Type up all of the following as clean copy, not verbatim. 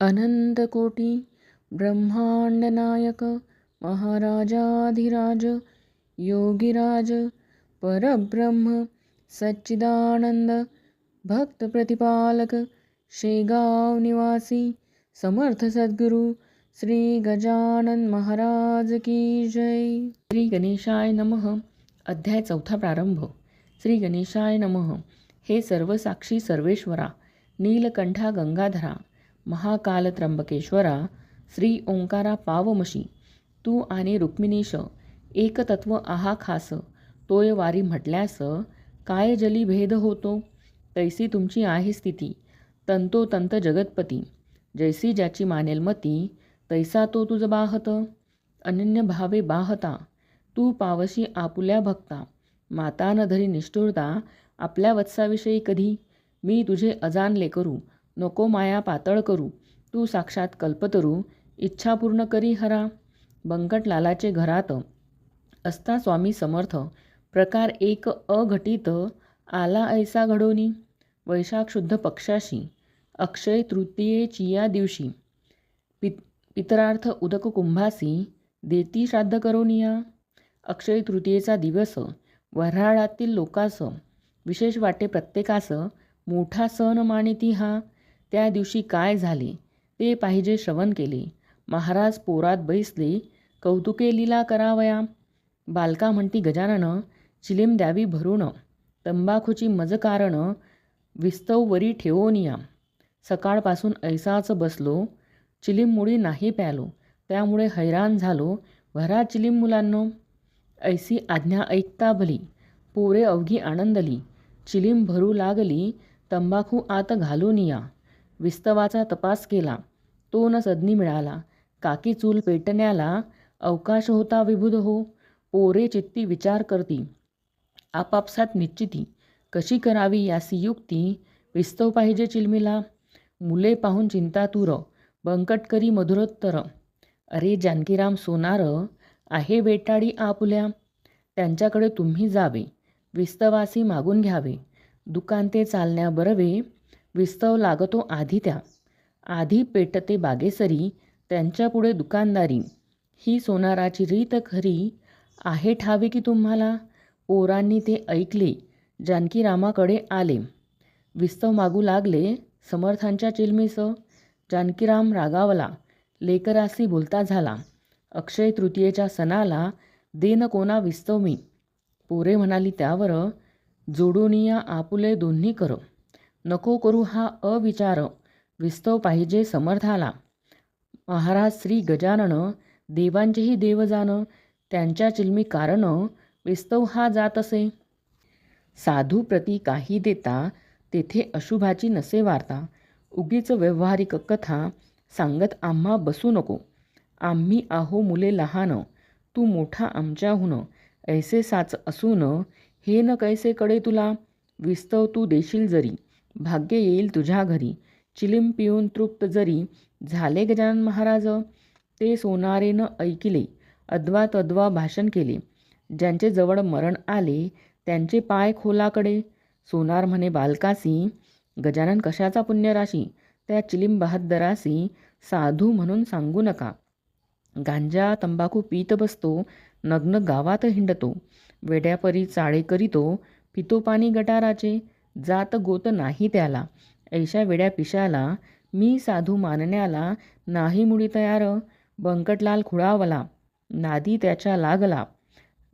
अनंतकोटी ब्रह्मांडनायक महाराजाधिराज योगीराज परब्रह्म सच्चिदानंद भक्त प्रतिपालक शेगाव निवासी समर्थ सद्गुरु श्री गजानन महाराज की जय. श्री गणेशाय नमः. अध्याय 4 प्रारंभ. श्री गणेशाय नमः. हे सर्व साक्षी सर्वेश्वरा, नीलकंठा गंगाधरा, महाकाल त्र्यंबकेश्वरा, श्री ओंकारा पावमशी, तू आणि रुक्मिणीश एकतत्व आहा खास. तोय वारी म्हटल्यास काय जली भेद होतो, तैसी तुमची आहे स्थिती. तंतोतंत जगतपती, जैसी ज्याची मानेल मती, तैसा तो तुझ बाहत. अनन्य भावे बाहता, तू पावशी आपुल्या भक्ता. माता न धरी निष्ठुरता, आपल्या वत्साविषयी कधी. मी तुझे अजानले करू, नको माया पातळ करू. तू साक्षात कल्पतरू, इच्छा पूर्ण करी हरा. बंकटलालाचे घरात असता स्वामी समर्थ, प्रकार एक अघटित आला ऐसा घडोनी. वैशाख शुद्ध पक्षाशी, अक्षय तृतीयेची या दिवशी, पितरार्थ उदक कुंभासी, देती श्राद्ध करोनिया. अक्षय तृतीयेचा दिवस वऱ्हाडातील लोकास विशेष वाटे प्रत्येकास मोठा सण मानिती हा. त्या दिवशी काय झाले ते पाहिजे श्रवण केले. महाराज पोरात बैसले, कौतुके लीला करावया. बालका म्हणती गजानन, चिलीम द्यावी भरून. तंबाखूची मज कारण, विस्तव वरी ठेवोनिया. सकाळपासून ऐसाच बसलो, चिलीम मुळी नाही प्यालो, त्यामुळे हैराण झालो. भरा चिलीम मुलांनो. ऐसी आज्ञा ऐकता भली, पोरे अवघी आनंदली. चिलीम भरू लागली, तंबाखू आत घालून या. विस्तवाचा तपास केला, तो न सदनी मिळाला. काकी चूल पेटण्याला अवकाश होता विबुध हो. पोरे चित्ती विचार करती, आपापसात निश्चिती. कशी करावी यासी युक्ती, विस्तव पाहिजे चिलमीला. मुले पाहून चिंतातुर, बंकट करी मधुरोत्तर. अरे जानकीराम सोनार, आहे वेटाडी आपुल्या. त्यांच्याकडे तुम्ही जावे, विस्तवासी मागून घ्यावे. दुकान ते चालण्या बरवे, विस्तव लागतो आधी त्या. आधी पेटते बागेसरी, त्यांच्यापुढे दुकानदारी. ही सोनाराची रीत खरी, आहे ठावे की तुम्हाला. पोरांनी ते ऐकले, जानकीरामाकडे आले. विस्तव मागू लागले समर्थांच्या चिलमीस. जानकीराम रागावला, लेकरासी बोलता झाला. अक्षय तृतीयेच्या सणाला देन कोणा विस्तव मी. पोरे म्हणाली त्यावर, जोडूनिया आपुले दोन्ही कर. नको करू हा अविचार, विस्तव पाहिजे समर्थाला. महाराज श्री गजानन, देवांचेही देवजान. त्यांच्या चिलमी कारण, विस्तव हा जात असे. साधू प्रती काही देता, तेथे अशुभाची नसे वार्ता. उगीच व्यवहारिक कथा सांगत आम्हा बसू नको. आम्ही आहो मुले लहान, तू मोठा आमच्याहून. ऐसे साच असून, हे न कैसे कडे तुला. विस्तव तू देशील जरी, भाग्य येईल तुझ्या घरी. चिलीम पिऊन तृप्त जरी झाले गजानन महाराज. ते सोनारेनं ऐकिले, अद्वा तद्वा भाषण केले. ज्यांचे जवळ मरण आले, त्यांचे पाय खोलाकडे. सोनार म्हणे बालकासी, गजानन कशाचा पुण्यराशी. त्या चिलीम बहादरासी, साधू म्हणून सांगू नका. गांजा तंबाखू पीत बसतो, नग्न गावात हिंडतो. वेड्यापरी चाळे करीतो, पितो पाणी गटाराचे. जात गोत नाही त्याला, ऐशा वेड्या पिशाला. मी साधू मानण्याला नाही मुळी तयार. बंकटलाल खुळावला, नादी त्याच्या लागला.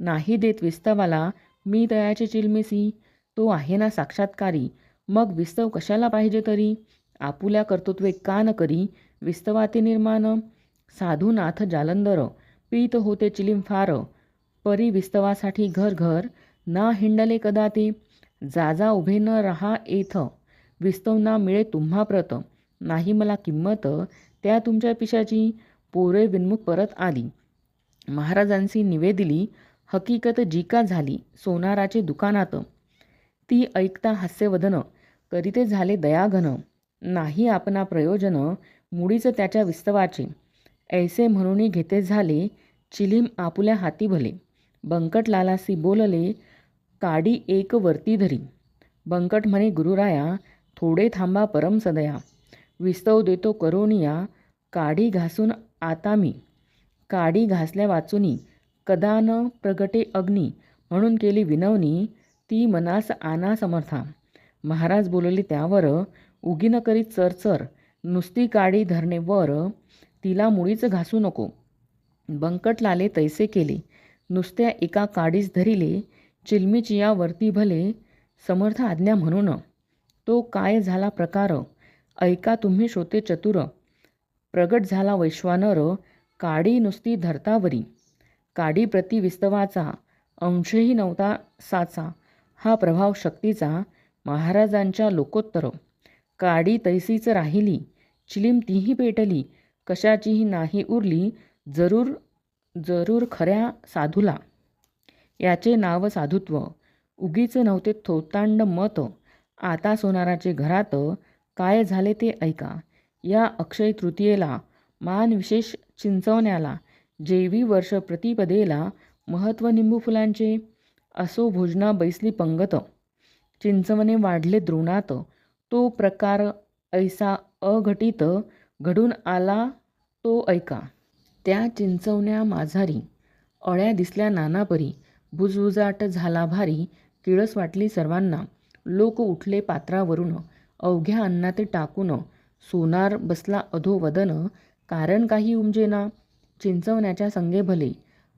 नाही देत विस्तवाला, मी तयाचे चिलमिसी. तो आहे ना साक्षात्कारी, मग विस्तव कशाला पाहिजे तरी. आपुल्या कर्तृत्वे का न करी, विस्तवाते निर्माण. साधूनाथ जालंधर, पीत होते चिलीम फार. परी विस्तवासाठी घर घर, ना हिंडले कदा ते. जाजा उभे न रहा येथ, विस्तव ना मिळे तुम्हा प्रत. नाही मला किंमत त्या तुमच्या पिशाची. पोरे विन्मुख परत आली, महाराजांशी निवेदिली. हकीकत जिका झाली सोनाराचे दुकानात. ती ऐकता हास्यवदन, करीते झाले दयाघन. नाही आपणा प्रयोजन, मुळीच त्याच्या विस्तवाचे. ऐसे म्हणून घेते झाले, चिलीम आपुल्या हाती भले. बंकटलालासी बोलले, काडी एक वर्ती धरी. बंकट म्हणे गुरुराया, थोडे थांबा परम सदया. विस्तव देतो करोनिया, काडी घासून आता मी. काडी घासल्या वाचुनी, कदा न प्रगटे अग्नी. म्हणून केली विनवणी, ती मनास आना समर्था. महाराज बोलले त्यावर, उगीन करीत चरचर. नुसती काडी धरणे वर, तिला मुळीच घासू नको. बंकटलाले तैसे केले, नुसत्या एका काडीस धरिले. चिलमीचिया वरती भले, समर्थ आज्ञा म्हणून. तो काय झाला प्रकार, ऐका तुम्ही श्रोते चतुर. प्रगट झाला वैश्वानर, काडी नुसती धरतावरी. काडी प्रति विस्तवाचा, अंशही नव्हता साचा. हा प्रभाव शक्तीचा, महाराजांच्या लोकोत्तर. काडी तैसीच राहिली, चिलीम तीही पेटली. कशाचीही नाही उरली, जरूर जरूर खऱ्या साधूला. याचे नाव साधुत्व. उगीच नव्हते थोतांड मत. आता सोनाराचे घरात, काय झाले ते ऐका. या अक्षय तृतीयेला, मान विशेष चिंचवण्याला. जेवी वर्ष प्रतिपदेला, महत्त्व निंबू फुलांचे. असो भोजना बैसली पंगत, चिंचवणे वाढले द्रोणात. तो प्रकार ऐसा अघटित, घडून आला तो ऐका. त्या चिंचवण्या माझारी, अळ्या दिसल्या नानापरी. बुजबुजाट झाला भारी, किळस वाटली सर्वांना. लोक उठले पात्रावरून, अवघ्या अन्नात टाकून. सोनार बसला अधोवदन, कारण काही उमजेना. चिंचवण्याच्या संगे भले,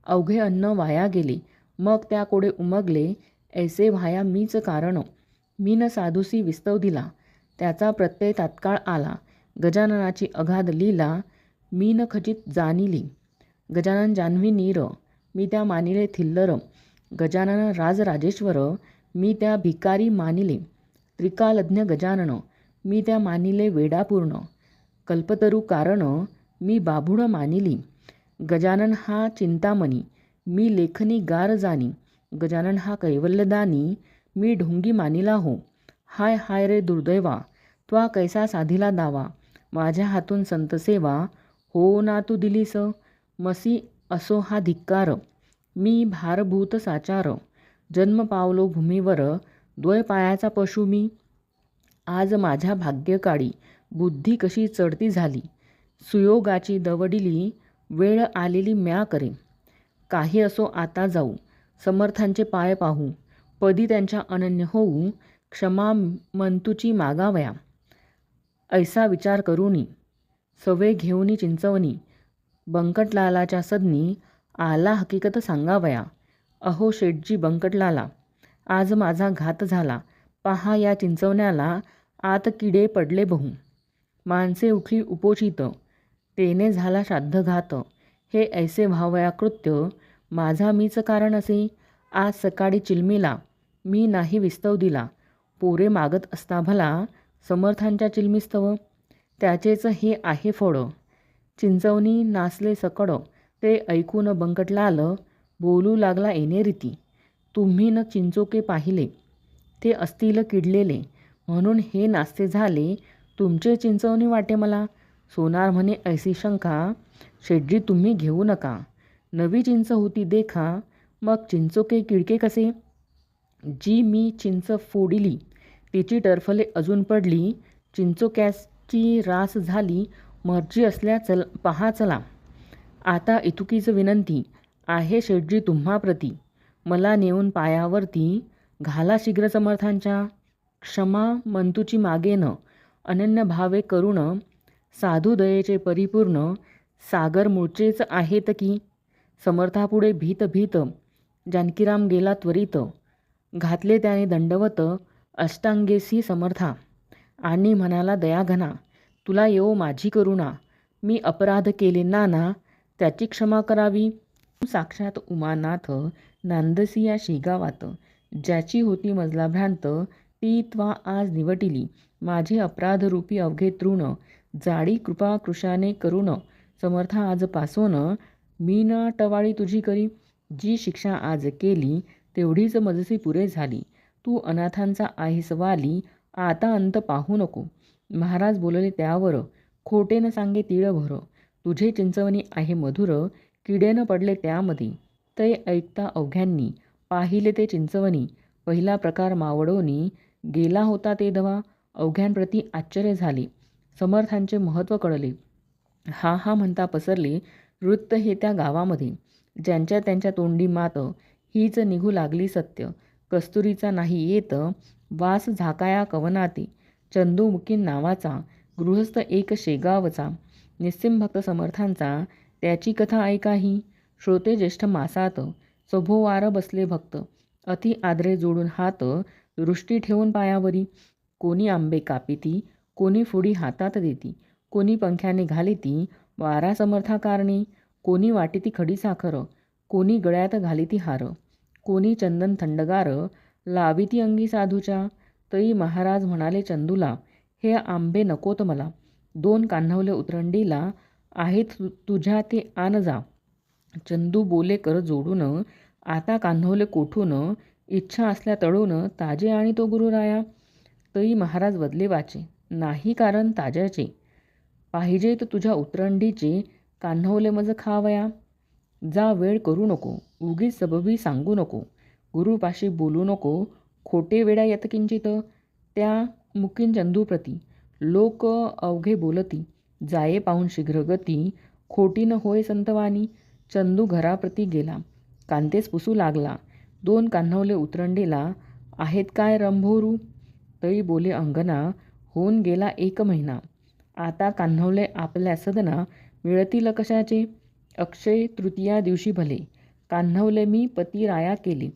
अवघे अन्न वाया गेले. मग त्या कोडे उमगले, ऐसे व्हाया मीच कारण. मीन साधुसी विस्तव दिला, त्याचा प्रत्यय तात्काळ आला. गजाननाची अगाध लीला, मीन खचित जाणिली. गजानन जान्हवी नीर, मी त्या मानिले थिल्लर. गजानन राजराजेश्वर, मी त्या भिकारी मानिले. त्रिकालज्ञ गजानन, मी त्या मानिले वेडापूर्ण. कल्पतरू कारण, मी बाभूळ मानिली. गजानन हा चिंतामणी, मी लेखनी गार जाणी. गजानन हा कैवल्यदानी, मी ढोंगी मानिला हो. हाय हाय रे दुर्दैवा, त्वा कैसा साधिला दावा. माझ्या हातून संतसेवा, हो ना तू दिलीस. मसी असो हा धिक्कार, मी भारभूत साचार. जन्म पावलो भूमीवर, द्वयपायाचा पशु मी. आज माझ्या भाग्यकाळी, बुद्धी कशी चढती झाली. सुयोगाची दवडिली, वेळ आलेली म्या करे. काही असो आता जाऊ, समर्थांचे पाय पाहू. पदी त्यांच्या अनन्य होऊ, क्षमा मंतुची मागावया. ऐसा विचार करूनी, सवे घेऊनी चिंचवणी. बंकटलालाच्या सदनी, आला हकीकत सांगावया. अहो शेठजी बंकटलाला, आज माझा घात झाला. पहा या चिंचवण्याला, आत किडे पडले बहु. माणसे उठली उपोषित, तेने झाला श्राद्धघात. हे ऐसे व्हावया कृत्य, माझा मीच कारण असे. आज सकाळी चिलमीला, मी नाही विस्तव दिला. पोरे मागत असता भला, समर्थांच्या चिलमीस्तव. त्याचेच हे आहे फळ. चिंचवणी नासले सकड, ते ऐकून बंकटलाल, बोलू लागला येणे रीती. तुम्ही न चिंचोके पाहिले, ते असतील किडलेले. म्हणून हे नास्ते झाले, तुमचे चिंचवणी वाटे मला. सोनार म्हणे ऐसी शंका, शेठजी तुम्ही घेऊ नका. नवी चिंच होती देखा, मग चिंचोके किडके कसे. जी मी चिंच फोडिली, तिची टरफले अजून पडली. चिंचोक्याची रास झाली, मर्जी असल्या पहा चला. आता इतुकीच विनंती आहे शेठजी तुम्हाप्रती. मला नेऊन पायावरती, घाला शीघ्र समर्थांच्या. क्षमा मंतुची मागेन, अनन्य भावे करुण. साधू दयेचे परिपूर्ण, सागर मूळचेच आहेत की. समर्थापुढे भीत भीत, जानकीराम गेला त्वरित. घातले त्याने दंडवत, अष्टांगेसी समर्था. आणि म्हणाला दयाघना, तुला येवो माझी करुणा. मी अपराध केले नाना, त्याची क्षमा करावी. साक्षात उमानाथ, नांदसी या शेगावात. ज्याची होती मजला भ्रांत, ती त्वा आज निवटिली. माझे अपराधरूपी अवघे तृण, जाडी कृपा कृशाने करुण. समर्था आज पासोन, मी ना टवाळी तुझी करी. जी शिक्षा आज केली, तेवढीच मजसी पुरे झाली. तू अनाथांचा आहेस वाली, आता अंत पाहू नको. महाराज बोलले त्यावर, खोटे न सांगे तिळभर. तुझे चिंचवणी आहे मधुर, किडे न पडले त्यामध्ये. ते ऐकता अवघ्यांनी, पाहिले ते चिंचवणी. पहिला प्रकार मावळोनी, गेला होता ते दवा. अवघ्यांप्रती आश्चर्य झाले. समर्थांचे महत्त्व कळले. हा हा म्हणता पसरले वृत्त हे त्या गावामध्ये. ज्यांच्या त्यांच्या तोंडी मात हीच निघू लागली सत्य. कस्तुरीचा नाही येत वास झाकाया कवनाती. चंदू मुकीन नावाचा गृहस्थ एक शेगावचा. निस्सिम भक्त समर्थांचा त्याची कथा ऐकाही. श्रोते ज्येष्ठ मासात सभोवार बसले भक्त. अति आदरे जोडून हात दृष्टी ठेवून पायावरी. कोणी आंबे कापिती, कोणी फुडी हातात देती, कोणी पंख्याने घालिती वारा समर्था कारणे, कोणी वाटिती खडी साखर, कोणी गळ्यात घालिती हार, कोणी चंदन थंडगार लाविती अंगी साधूच्या. तई महाराज म्हणाले चंदूला, हे आंबे नकोत मला. 2 कान्हवले उतरंडीला आहेत तुझ्या ते आण जा. चंदू बोले कर जोडून, आता कान्हवले कोठून, इच्छा असल्या तळून ताजे आणि तो गुरुराया. तई महाराज बदले वाचे, नाही कारण ताज्याचे. पाहिजेत तुझ्या उतरंडीचे कान्हवले मज खावया. जा वेळ करू नको, उगीच सबबी सांगू नको. गुरुपाशी बोलू नको, खोटे वेड्या येत किंचित. त्या मुकीन चंदूप्रती लोक अवघे बोलती. जाये पाहून शीघ्रगती, खोटी न होय संतवानी. चंदू घराप्रती गेला, कांतेस पुसू लागला. 2 कान्हवले उतरंडीला आहेत काय रंभोरू. तई बोले अंगना, होऊन गेला 1 महिना. आता कान्हवले आपल्या सदना मिळतील कशाचे. अक्षय तृतीया दिवशी भले कान्हवले मी पतिराया केले.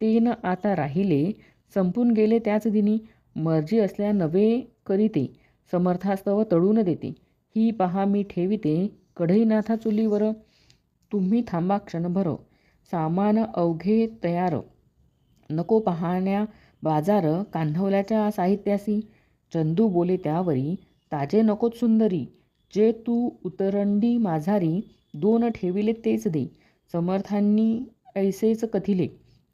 ते न आता राहिले, संपून गेले त्याच दिनी. मर्जी असल्या नवे करीते, समर्थास्तव तळून देते. ही पहा मी ठेविते कढईनाथा चुलीवर. तुम्ही थांबा क्षणभर, सामान अवघे तयार. नको पाहण्या बाजार कान्हवल्याच्या साहित्यासी. चंदू बोले त्यावरी, ताजे नकोत सुंदरी. जे तू उतरंडी माझारी 2 ठेविले तेच दे. समर्थांनी ऐसेच कथिले,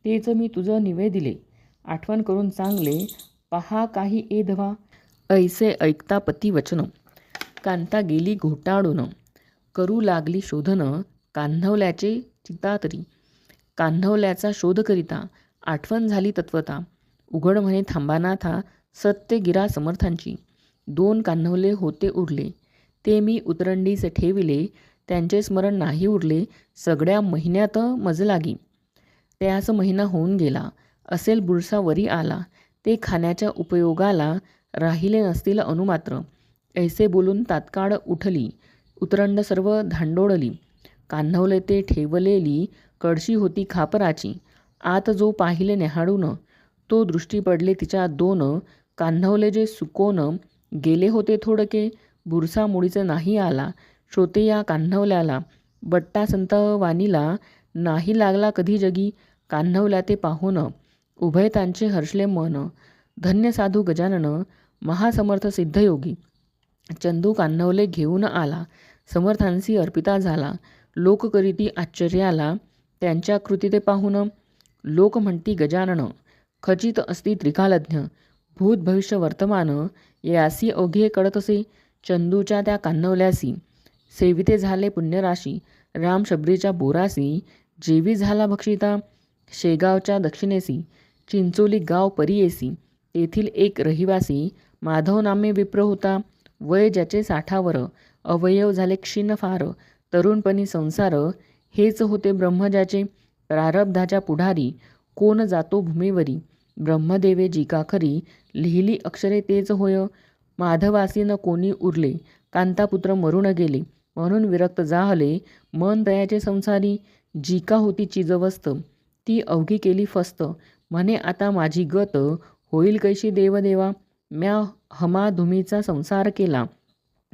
तेच मी तुझं निवेदिले. आठवण करून चांगले पहा काही एधवा. ऐसे ऐकता पती वचन, कांता गेली घोटाळून. करू लागली शोधन कान्हवल्याचे चितातरी. कान्हवल्याचा शोध करिता आठवण झाली तत्वता. उघड म्हणे थांबानाथा सत्य गिरा समर्थांची. 2 कान्हवले होते उरले, ते मी उतरंडीस ठेविले. त्यांचे स्मरण नाही उरले, सगळ्या महिन्यात मज लागी. त्यास महिना होऊन गेला, असेल बुरसा वरी आला. ते खाण्याच्या उपयोगाला राहिले नसतील अनुमात्र. ऐसे बोलून तात्काळ उठली, उतरंड सर्व धांडोळली. कान्हवले ते ठेवलेली कळशी होती खापराची. आत जो पाहिले न्याहाळून, तो दृष्टी पडले तिच्या 2 कान्हवले जे सुकोन गेले होते थोडके. बुरसा मुळीच नाही आला. श्रोते या कान्हवल्याला बट्टा संत वाणीला नाही लागला कधी जगी. कान्हवल्या ते पाहून उभयतांचे हर्षले मन. धन्य साधू गजानन महासमर्थ सिद्धयोगी. चंदू कान्हवले घेऊन आला, समर्थांसी अर्पिता झाला. लोक करीती आश्चर्याला त्यांच्या कृती ते पाहून. लोक म्हणती गजानन खचित असती त्रिकालज्ञ. भूत भविष्य वर्तमान यासी अवघे कळतसे. चंदूच्या त्या कान्हवल्यासी सेविते झाले पुण्यराशी. राम शबरीच्या बोरासी जेवी झाला भक्षिता. शेगावच्या दक्षिणेसी चिंचोली गाव परियेसी. तेथील एक रहिवासी माधव नामे विप्र होता. वय ज्याचे 60वर, अवयव झाले क्षीण फार. तरुणपणी संसार हेच होते ब्रह्म ज्याचे. प्रारब्धाच्या पुढारी कोण जातो भूमीवरी. ब्रह्मदेवे जिका खरी लिहिली अक्षरे तेच होय. माधवासी न कोणी उरले, कांतापुत्र मरून गेले. म्हणून विरक्त जाहले मन दयाचे संसारी. जिका होती चिजवस्त, ती अवघी केली फस्त. म्हणे आता माझी गत होईल कैशी देवदेवा. म्या हमा धुमीचा संसार केला,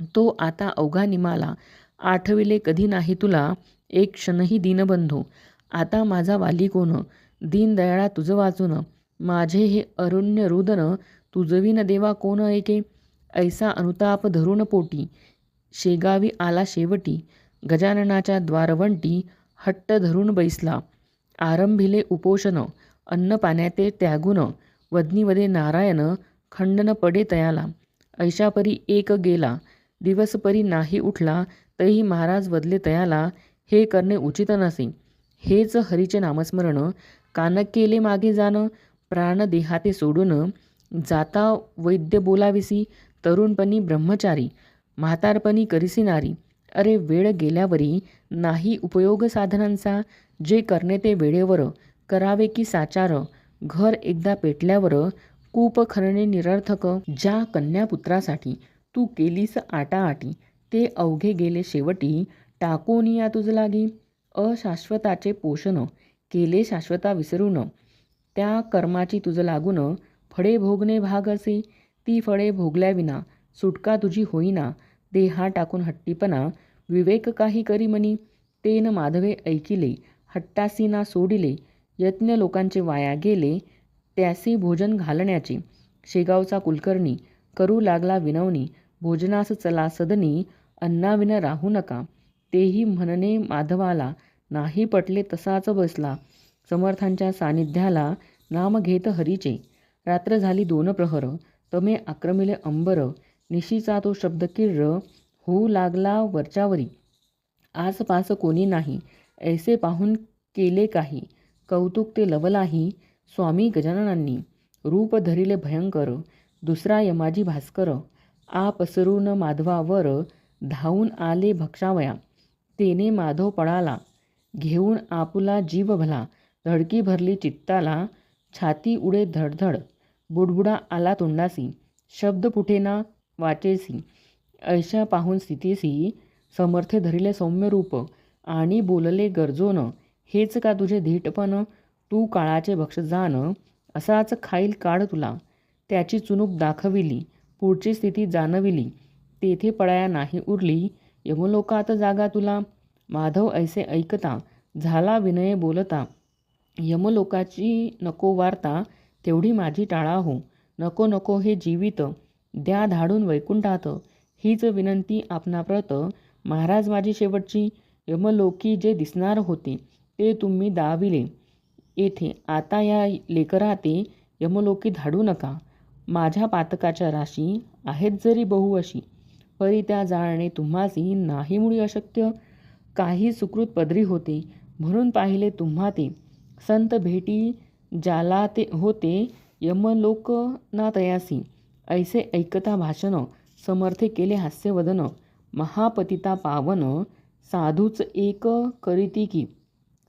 तो आता अवघा निमाला. आठविले कधी नाही तुला एक क्षणही दीनबंधू. आता माझा वाली कोण, दीनदयाळा तुझ वाचून. माझे हे अरुण्य रुदन तुझविन देवा कोण ऐके. ऐसा अनुताप धरून पोटी शेगावी आला शेवटी. गजाननाच्या द्वारवंटी हट्ट धरून बैसला. आरंभिले उपोषण अन्न पाण्याते त्यागून. वदनीवदे नारायण खंडन पडे तयाला. ऐशापरी एक गेला दिवसपरी नाही उठला. तैही महाराज बदले तयाला. हे करणे उचित नसे. हेच हरीचे नामस्मरण कान केले मागे जाण. प्राण देहाते सोडून जाता वैद्य बोलाविसी. तरुणपणी ब्रह्मचारी, म्हातारपणी करिसी नारी. अरे वेळ गेल्यावरी नाही उपयोग साधनांचा, जे करणे ते वेळेवर करावे की साचार. घर एकदा पेटल्यावर कूप खणणे निरर्थक. ज्या कन्यापुत्रासाठी तू केलीस आटाआटी, ते अवघे गेले शेवटी टाकून या तुझ लागी. अशाश्वताचे पोषण केले शाश्वता विसरून, त्या कर्माची तुझ लागून फळे भोगणे भाग असे. ती फळे भोगल्याविना सुटका तुझी होईना. देहा टाकून हट्टीपणा विवेक काही करी मनी. तेन माधवे ऐकिले हट्टासी ना सोडिले. यज्ञ लोकांचे वाया गेले, त्यासी भोजन घालण्याचे. शेगावचा कुलकर्णी करू लागला विनवणी, भोजनास चला सदनी, अन्नाविन राहू नका. तेही म्हणणे माधवाला नाही पटले, तसाच बसला समर्थांच्या सानिध्याला. नाम घेत हरीचे रात्र झाली 2 प्रहर, तमे आक्रमिले अंबर. निशीचा तो शब्द किर्र होऊ लागला वरच्यावरी. आसपास कोणी नाही, ऐसे पाहून केले काही कौतुक ते लवलाही. स्वामी गजाननांनी रूप धरिले भयंकर, दुसरा यमाजी भास्कर. आ पसरून माधवावर धावून आले भक्षावया. तेने माधव पळाला घेऊन आपुला जीव भला. धडकी भरली चित्ताला, छाती उडे धडधड. बुडबुडा आला तोंडासी, शब्द फुटेना वाचेसी. ऐशा पाहून स्थितीसी समर्थे धरिले सौम्य रूप, आणि बोलले गरजोन, हेच का तुझे धीटपण. तू काळाचे भक्ष जाण, असाच खाईल काढ तुला. त्याची चुणूक दाखविली, पुढची स्थिती जाणविली. तेथे पळाया नाही उरली, यमलोकात जागा तुला. माधव ऐसे ऐकता झाला विनय बोलता, यमलोकाची नको वार्ता, तेवढी माझी टाळा हो. नको नको हे जीवित, द्या धाडून वैकुंठात. हीच विनंती आपणाप्रत, महाराज माझी शेवटची. यमलोकी जे दिसणार होते, ते तुम्ही दाविले येथे. आता या लेकराते यमलोकी धाडू नका. माझ्या पातकाच्या राशी आहेत जरी बहु अशी, परी त्या जाळणे तुम्हासी नाही मुळी अशक्य. काही सुकृत पदरी होते, म्हणून पाहिले तुम्हा ते. संत भेटी ज्याला ते होते, यमलोक ना तयासी. ऐसे ऐकता भाषण, समर्थे केले हास्यवदन. महापतिता पावन, साधूच एक करीती की.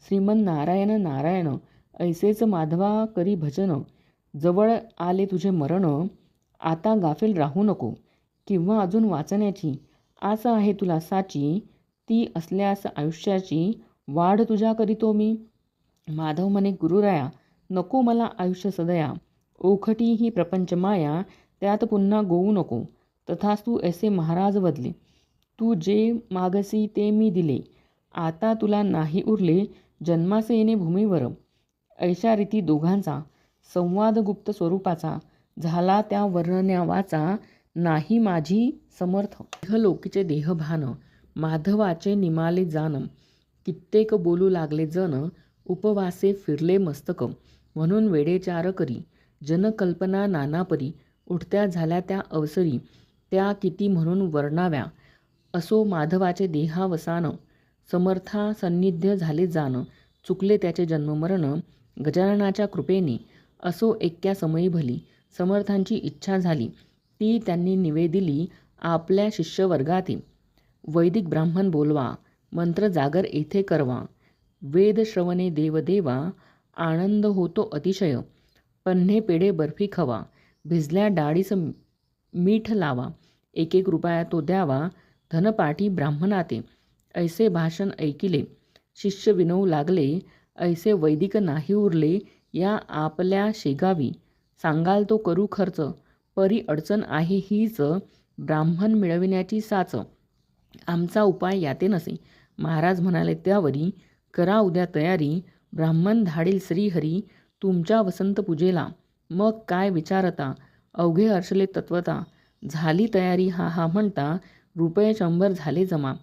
श्रीमन नारायण नारायण, ऐसेच माधवा करी भजन. जवळ आले तुझे मरण, आता गाफील राहू नको. किंवा अजून वाचण्याची आस आहे तुला साची, ती असल्यास आयुष्याची वाढ तुझ्या करीतो मी. माधव म्हणे गुरुराया, नको मला आयुष्य सदया. ओखटी ही प्रपंच माया, त्यात पुन्हा गोवू नको. तथास्तु ऐसे महाराज वदले, तू जे मागसी ते मी दिले. आता तुला नाही उरले, जन्मासे येणे भूमीवर. ऐशा रीती दोघांचा संवाद गुप्त स्वरूपाचा, झाला त्या वर्णन्यावाचा नाही माझी समर्थ. देहलोकीचे देहभान, माधवाचे निमाले जान. कित्येक बोलू लागले जन, उपवासे फिरले मस्तक. म्हणून वेडेचार करी, जनकल्पना नानापरी. उठत्या झाल्या त्या अवसरी, त्या किती म्हणून वर्णाव्या. असो माधवाचे देहावसान, समर्था सन्निध्य झाले जाण. चुकले त्याचे जन्ममरण, गजाननाच्या कृपेने. असो एक्या समयी भली, समर्थांची इच्छा झाली. ती त्यांनी निवेदिली आपल्या शिष्यवर्गाती. वैदिक ब्राह्मण बोलवा, मंत्र जागर येथे करवा. वेद श्रवणे देवदेवा, आनंद होतो अतिशय. पन्हे पेढे बर्फी खवा, भिजल्या डाळीस मीठ लावा. 1 रुपया तो द्यावा, धनपाठी ब्राह्मणाते. ऐसे भाषण ऐकिले, शिष्य विनवू लागले. ऐसे वैदिक नाही उरले या आपल्या शेगावी. सांगाल तो करू खर्च, परी अडचण आहे हीच. ब्राह्मण मिळविण्याची साच, आमचा उपाय याते नसे. महाराज म्हणाले त्यावरी, करा उद्या तयारी. ब्राह्मण धाडील श्रीहरी, तुमच्या वसंत पूजेला. मग काय विचारता, अवघे हर्षले तत्वता. झाली तयारी हा हा म्हणता, रुपये 100 झाले जमा.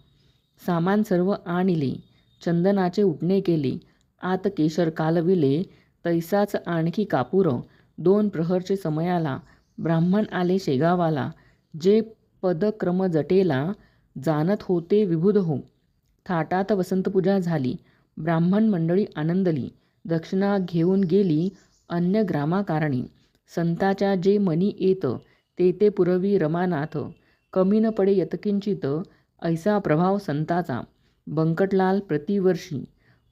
सामान सर्व आणिले, चंदनाचे उटणे केले. आत केशर कालविले, तैसाच आणखी कापूर. 2 प्रहरचे समयाला, ब्राह्मण आले शेगावाला. जे पदक्रम जटेला, जाणत होते विबुध हो. थाटात वसंतपूजा झाली, ब्राह्मण मंडळी आनंदली. दक्षिणा घेऊन गेली अन्य ग्रामाकारणी. संताच्या जे मनी येत, ते पुरवी रमानाथ, कमी न पडे यत्किंचित, ऐसा प्रभाव संताचा. बंकटलाल प्रतिवर्षी,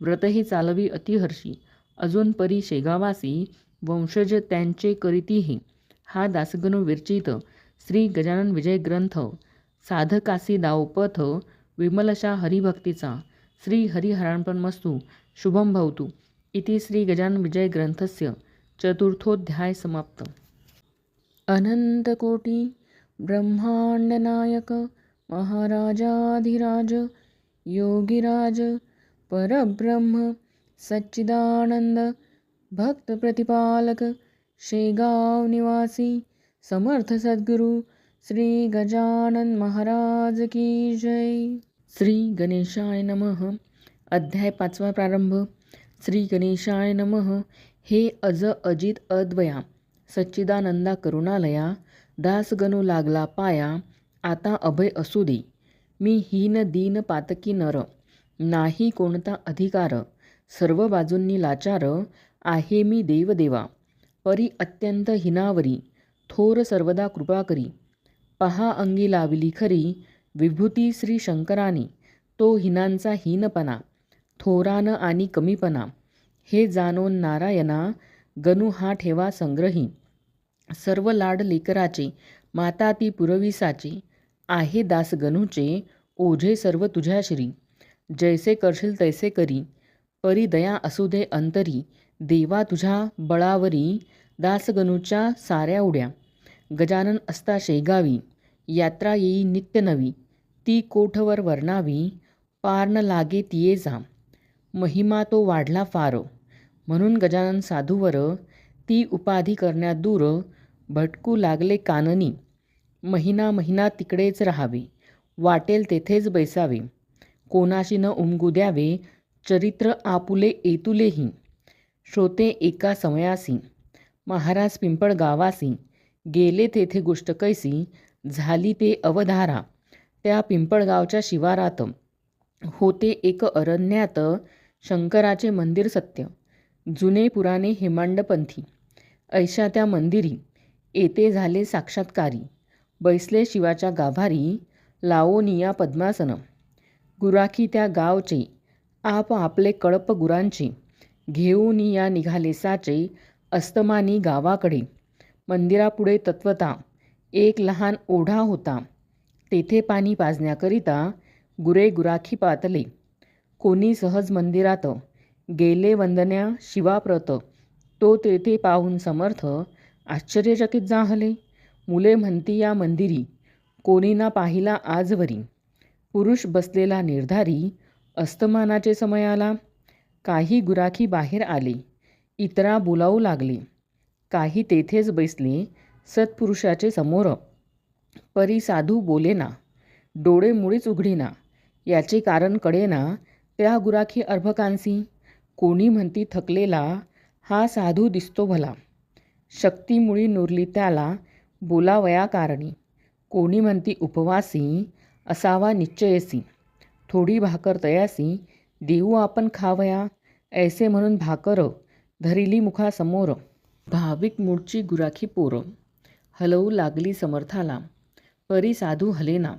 व्रतही चालवी अतिहर्षी. अजून परी शेगावासी, वंशज त्यांचे करीतीही. हा दासगणू विरचित, श्री गजानन विजय ग्रंथ. साधकासी दावपथ, विमलशा हरिभक्तीचा. श्री हरिहरार्पणमस्तु. शुभम भवतु. इति श्री गजानन विजय ग्रंथस्य चतुर्थोऽध्याय समाप्त. अनंतकोटी ब्रह्मांडनायक महाराजाधिराज योगिराज परब्रह्म सच्चिदानंद भक्त प्रतिपालक शेगाव निवासी समर्थ सद्गुरु श्री गजानन महाराज की जय. श्री गणेशाय नमः. अध्याय 5 प्रारंभ. श्री गणेशाय नमः. हे अज अजित अद्वया सच्चिदानंदा करुणालया, दासगणू लागला पाया, आता अभय असू दे. मी हीन दीन पातकी नर, नाही कोणता अधिकार, सर्व बाजूंनी लाचार, आहे मी देवदेवा. परी अत्यंत हिनावरी, थोर सर्वदा कृपा करी. पहा अंगी लावली खरी, विभूती श्री शंकरानी. तो हिनांचा हीनपणा, थोरान आणि कमीपणा. हे जाणोन नारायणा, गणू हा ठेवा संग्रही. सर्व लाड लेकराचे, माता ती पुरविसाची. आहे दास गणूचे, ओझे सर्व तुझ्या श्री. जैसे करशील तैसे करी, परी दया असू दे अंतरी. देवा तुझ्या बळावरी, दासगणूच्या साऱ्या उड्या. गजानन असता शेगावी, यात्रा येई नित्य नवी. ती कोठवर वर्णावी, पार न लागे तिये जा. महिमा तो वाढला फार, म्हणून गजानन साधूवर. ती उपाधी करण्यात दूर, भटकू लागले काननी. महिना महिना तिकडेच राहावे, वाटेल तेथेच बैसावे. कोणाशी न उमगू द्यावे, चरित्र आपुले एतुलेही. श्रोते एका समयासी, महाराज पिंपळ गावासी. गेले तेथे गोष्ट कैसी, झाली ते अवधारा. त्या पिंपळगावच्या शिवारात, होते एक अरण्यात. शंकराचे मंदिर सत्य, जुने पुराणे हेमांडपंथी. ऐशा त्या मंदिरी, येते झाले साक्षात्कारी. बैसले शिवाच्या गाभारी, लावोनिया पद्मासन. गुराखी त्या गावचे, आप आपले कळप गुरांचे. घेऊन या निघाले साचे, अस्तमानी गावाकडे. मंदिरापुढे तत्वता, एक लहान ओढा होता. तेथे पाणी पाजण्याकरिता, गुरे गुराखी पातले. कोणी सहज मंदिरात, गेले वंदन्या शिवाप्रत. तो तेथे पाहून समर्थ, आश्चर्यचकित जाहले. मुले म्हणती या मंदिरी, कोणी ना पाहिला आजवरी. पुरुष बसलेला निर्धारी, अस्तमानाचे समयाला. काही गुराखी बाहेर आले, इतरा बोलावू लागले. काही तेथेच बैसले, सत्पुरुषाचे समोर. परी साधू बोलेना, डोळे मुळीच उघडीना. याचे कारण कळेना त्या गुराखी अर्भकांसी. कोणी म्हणती थकलेला, हा साधू दिसतो भला. शक्तीमुळी नुरली त्याला, बोलावया कारणी. कोणी म्हणती उपवासी, असावा निश्चयसी. थोडी भाकर तयासी, देऊ आपण खावया. ऐसे म्हणून भाकर, धरिली मुखासमोर. भाविक मूळची गुराखी पोर, हलवू लागली समर्थाला. परी साधू हलेना,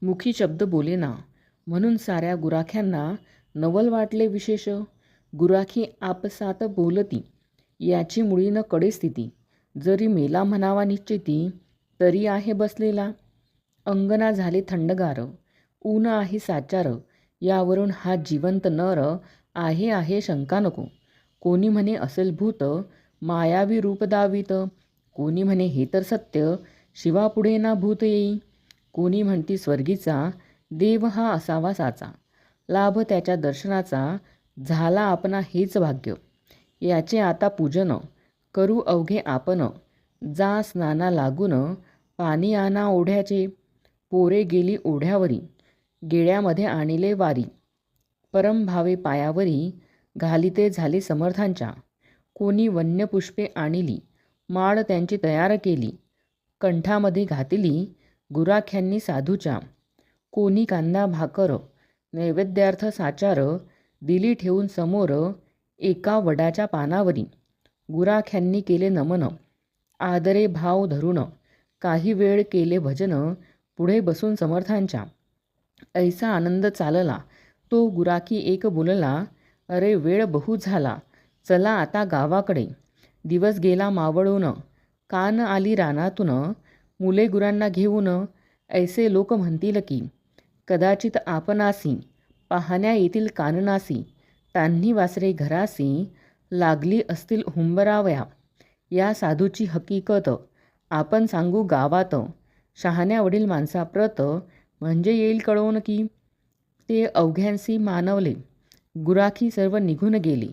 मुखी शब्द बोलेना. म्हणून साऱ्या गुराख्यांना नवल वाटले विशेष. गुराखी आपसात बोलती, याची मुळी न कडे स्थिती. जरी मेला म्हणावा निश्चिती, तरी आहे बसलेला. अंगणा झाले थंडगार, ऊन आहे साचार. यावरून हा जिवंत नर, आहे शंका नको. कोणी म्हणे असेल भूत, मायावी रूप दावीत. कोणी म्हणे हे तर सत्य, शिवापुढे ना भूत येई. कोणी म्हणती स्वर्गीचा, देव हा असावा साचा. लाभ त्याच्या दर्शनाचा, झाला आपणा हेच भाग्य. याचे आता पूजन, करू अवघे आपण. जा स्नाना लागून, पाणी आणा ओढ्याचे. पोरे गेली ओढ्यावरी, गेड्यामध्ये आणिले वारी. परमभावे पायावरी, घालिते झाले समर्थांच्या. कोणी वन्यपुष्पे आणिली, माळ त्यांची तयार केली. कंठामध्ये घातली, गुराख्यांनी साधूच्या. कोणी कांदा भाकर, नैवेद्यार्थ साचार. दिली ठेवून समोर, एका वडाच्या पानावरी. गुराख्यांनी केले नमन, आदरे भाव धरून. काही वेळ केले भजन, पुढे बसून समर्थांच्या. ऐसा आनंद चालला, तो गुराखी एक बोलला, अरे वेळ बहु झाला, चला आता गावाकडे. दिवस गेला मावळून, कान आली रानातून, मुले गुरांना घेऊन, ऐसे लोक म्हणतील की, कदाचित आपणासी पाहण्या येतील काननासी, तान्ही वासरे घरासी, लागली असतील हुंबरावया. या साधूची हकीकत आपण सांगू गावात, शहाण्या वडील माणसाप्रत, म्हणजे येईल कळवून की. ते अवघ्यांसी मानवले, गुराखी सर्व निघून गेली.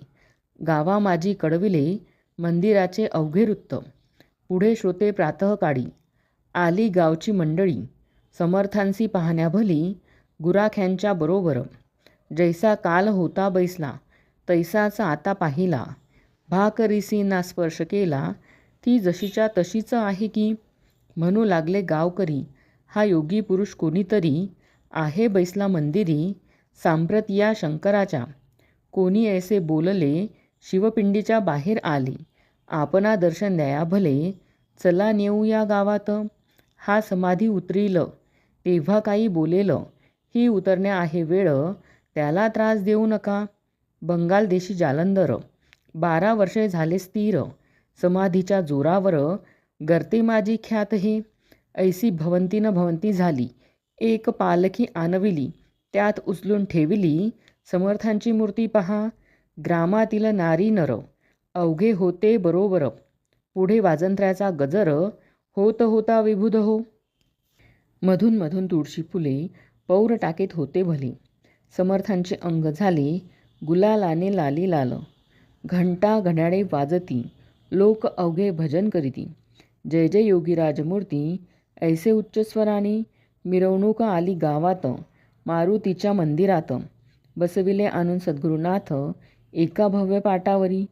गावा माझी कळविले, मंदिराचे अवघे वृत्त. पुढे श्रोते प्रातःकाळी, आली गावची मंडळी, समर्थांसी पाहण्या भली, गुराख्यांच्या बरोबर. जैसा काल होता बैसला, तैसाच आता पाहिला, भाकरीसी ना स्पर्श केला, ती जशीच्या तशीच आहे की. म्हणू लागले गावकरी, हा योगी पुरुष कोणीतरी, आहे बैसला मंदिरी, सांप्रत या शंकराच्या. कोणी ऐसे बोलले, शिवपिंडीच्या बाहेर आले, आपणा दर्शन द्या भले, चला नेऊ या गावात. हा समाधी उतरील, तेव्हा काही बोलेल, ही उतरण्या आहे वेळ, त्याला त्रास देऊ नका. बंगाल देशी जालंधर, 12 वर्षे झाले स्थिर, समाधीच्या जोरावर, गर्ते माझी ख्यात हे. ऐसी भवंती न भवंती झाली, एक पालखी आणविली, त्यात उचलून ठेविली, समर्थांची मूर्ती पहा. ग्रामातील नारी नर, अवघे होते बरोबर, पुढे वाजंत्र्याचा गजर, होत होता विभुध हो. मधून मधून तुळशी फुले पौर टाकीत होते भले, समर्थांचे अंग झाले गुलालाने लाली लाल. घंटा घड्याळे वाजती, लोक अवघे भजन करीती, जय जय योगीराज मूर्ती, ऐसे उच्च स्वराने. मिरवणूक आली गावात, मारुतीच्या मंदिरात, बसविले आणून सद्गुरुनाथ, एका भव्य पाटावरी.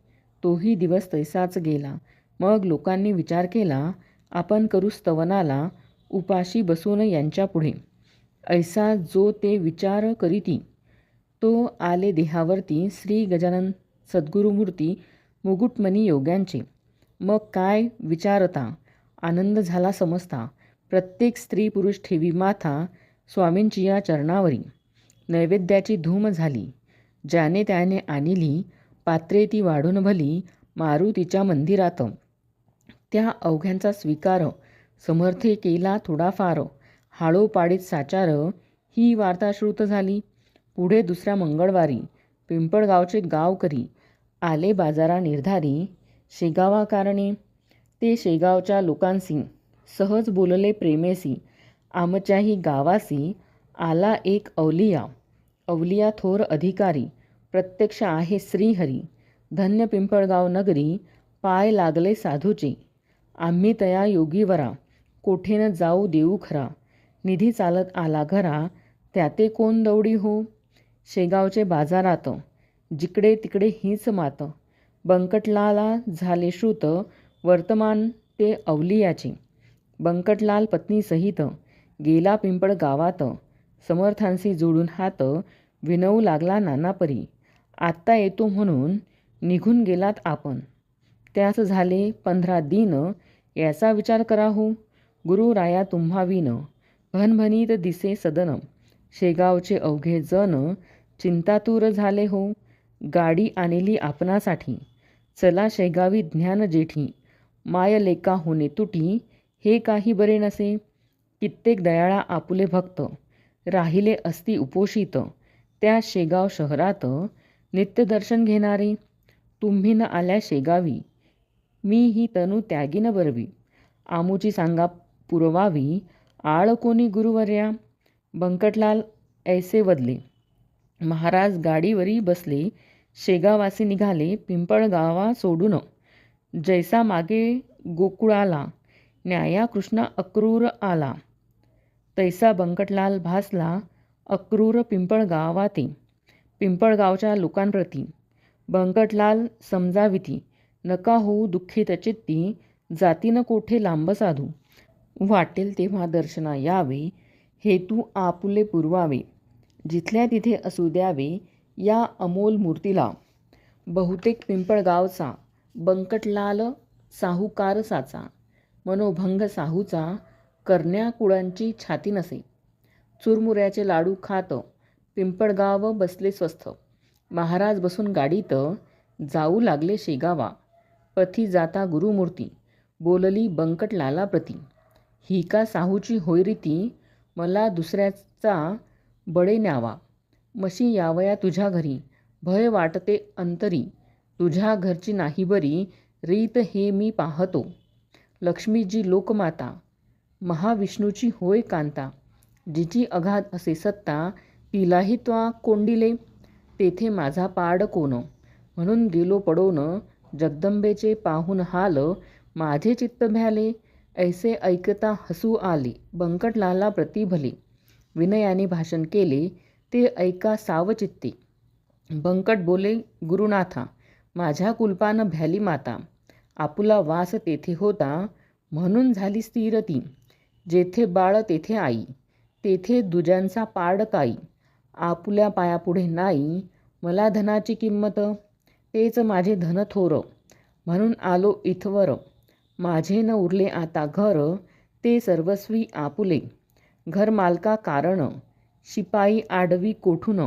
तोही दिवस तैसाच गेला. मग लोकांनी विचार केला, आपण करू स्तवनाला, उपाशी बसून यांच्या पुढे. ऐसा जो ते विचार करीती, तो आले देहावरती, श्री गजानन सद्गुरुमूर्ती, मुकुटमणी योग्यांचे. मग काय विचारता, आनंद झाला समजता. प्रत्येक स्त्री पुरुष ठेवी माथा, स्वामींची या चरणावरी. नैवेद्याची धूम झाली, ज्याने त्याने आणली, पात्रे ती वाढून भली, मारुतीच्या मंदिरात. त्या अवघ्यांचा स्वीकार, समर्थे केला थोडाफार, हाळोपाडीत साचार, ही वार्ता श्रुत झाली. पुढे दुसऱ्या मंगळवारी, पिंपळगावचे गावकरी आले बाजारा निर्धारी, शेगावा कारणे. ते शेगावच्या लोकांसी सहज बोलले प्रेमेसी, आमच्याही गावासी आला एक अवलिया. अवलिया थोर अधिकारी, प्रत्यक्ष आहे श्रीहरी. धन्य पिंपळगाव नगरी, पाय लागले साधूचे. आम्ही तया योगीवरा, कोठेन जाऊ देऊ खरा. निधी चालत आला घरा, त्याते कोण दौडी हो. शेगावचे बाजारात, जिकडे तिकडे हीच मात. बंकटलाला झाले श्रुत, वर्तमान ते अवलियाचे. बंकटलाल पत्नीसहित गेला पिंपळ गावात, समर्थांशी जोडून हात, विनवू लागला नानापरी. आत्ता येतो म्हणून निघून गेलात आपण, त्यास झाले 15 दिन, याचा विचार करा हो. गुरुराया तुम्हा विन, भनभनीत दिसे सदन. शेगावचे अवघे जण, चिंतातूर झाले हो. गाडी आणली आपणासाठी, चला शेगावी ज्ञान जेठी. माय लेका होणे तुटी, हे काही बरे नसे. कित्येक दयाळा आपुले भक्त, राहिले असती उपोषित. त्या शेगाव शहरात, नित्यदर्शन घेणारे. तुम्ही न आल्या शेगावी, मी ही तनु त्यागीन बरवी. आमुची सांगा पुरवावी, आळ कोणी गुरुवर्या. बंकटलाल ऐसे वदले. महाराज गाडीवरी बसले, शेगावासी निघाले पिंपळगावा सोडून. जैसा मागे गोकुळाला, न्याया कृष्णा अक्रूर आला, तैसा बंकटलाल भासला अक्रूर पिंपळगावाते. पिंपळगावच्या लोकांप्रती बंकटलाल समजाविती, नका होऊ दुःखित चित्ती, जातीन कोठे लांब साधू. वाटेल तेव्हा दर्शना यावे, हेतू आपुले पुरवावे. जिथल्या तिथे असू द्यावे या अमोल मूर्तीला. बहुतेक पिंपळगावचा बंकटलाल साहुकार साचा. मनोभंग साहूचा करण्या कुळांची छाती नसे. चुरमुऱ्याचे लाडू खात पिंपळगाव बसले स्वस्थ. महाराज बसून गाडीत जाऊ लागले शेगावा. पथी जाता गुरुमूर्ती बोलली बंकट लाला प्रती. ही का साहूची होय रीती, मला दुसऱ्याचा बडे न्यावा. मशी यावया तुझ्या घरी, भय वाटते अंतरी. तुझ्या घरची नाही बरी, रीत हे मी पाहतो. लक्ष्मीजी लोकमाता, महाविष्णूची होय कांता. जिची अगाध असे सत्ता, तिलाही त्वा कोंडिले. तेथे माझा पाड कोण, म्हणून गेलो पडोन. जगदंबेचे पाहून हाल, माझे चित्त भ्याले. ऐसे ऐकता हसू आले, बंकटलाला प्रतिभले. विनयाने भाषण केले, ते ऐका सावचित्ते. बंकट बोले, गुरुनाथा, माझ्या कुलपानं भ्याली माता. आपुला वास तेथे होता, म्हणून झाली स्थिर ती. जेथे बाळ तेथे आई, तेथे दुजांचा पाड काई. आपुल्या पायापुढे नाही, मला धनाची किंमत. तेच माझे धन थोर, म्हणून आलो इथवर. माझे न उरले आता घर, ते सर्वस्वी आपुले. घर मालका कारण, शिपाई आडवी कोठून.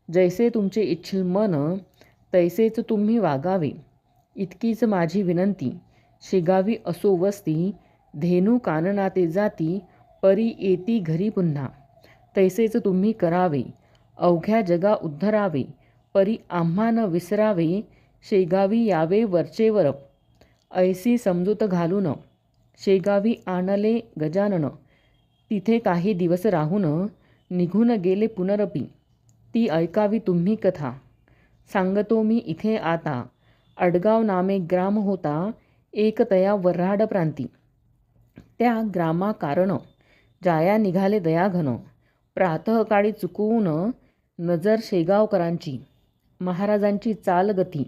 जैसे तुमचे इच्छिल मन, तैसेच तुम्ही वागावे. इतकीच माझी विनंती, शेगावी असो वस्ती. धेनू काननाते जाती, परी येती घरी पुन्हा. तैसेच तुम्ही करावे, अवघ्या जगा उद्धरावे. परी आम्हा न विसरावे, शेगावी यावे वरचेवर. ऐसी समजूत घालून, शेगावी आणले गजानन. तिथे काही दिवस राहून, निघून गेले पुनरपी. ती ऐकावी तुम्ही कथा, सांगतो मी इथे आता. अडगाव नामे ग्राम होता, एक तया वऱ्हाड प्रांती. त्या ग्रामा कारण, जाया निघाले दयाघन. प्रातःकाळी चुकवून, नजर शेगावकरांची. महाराजांची चालगती,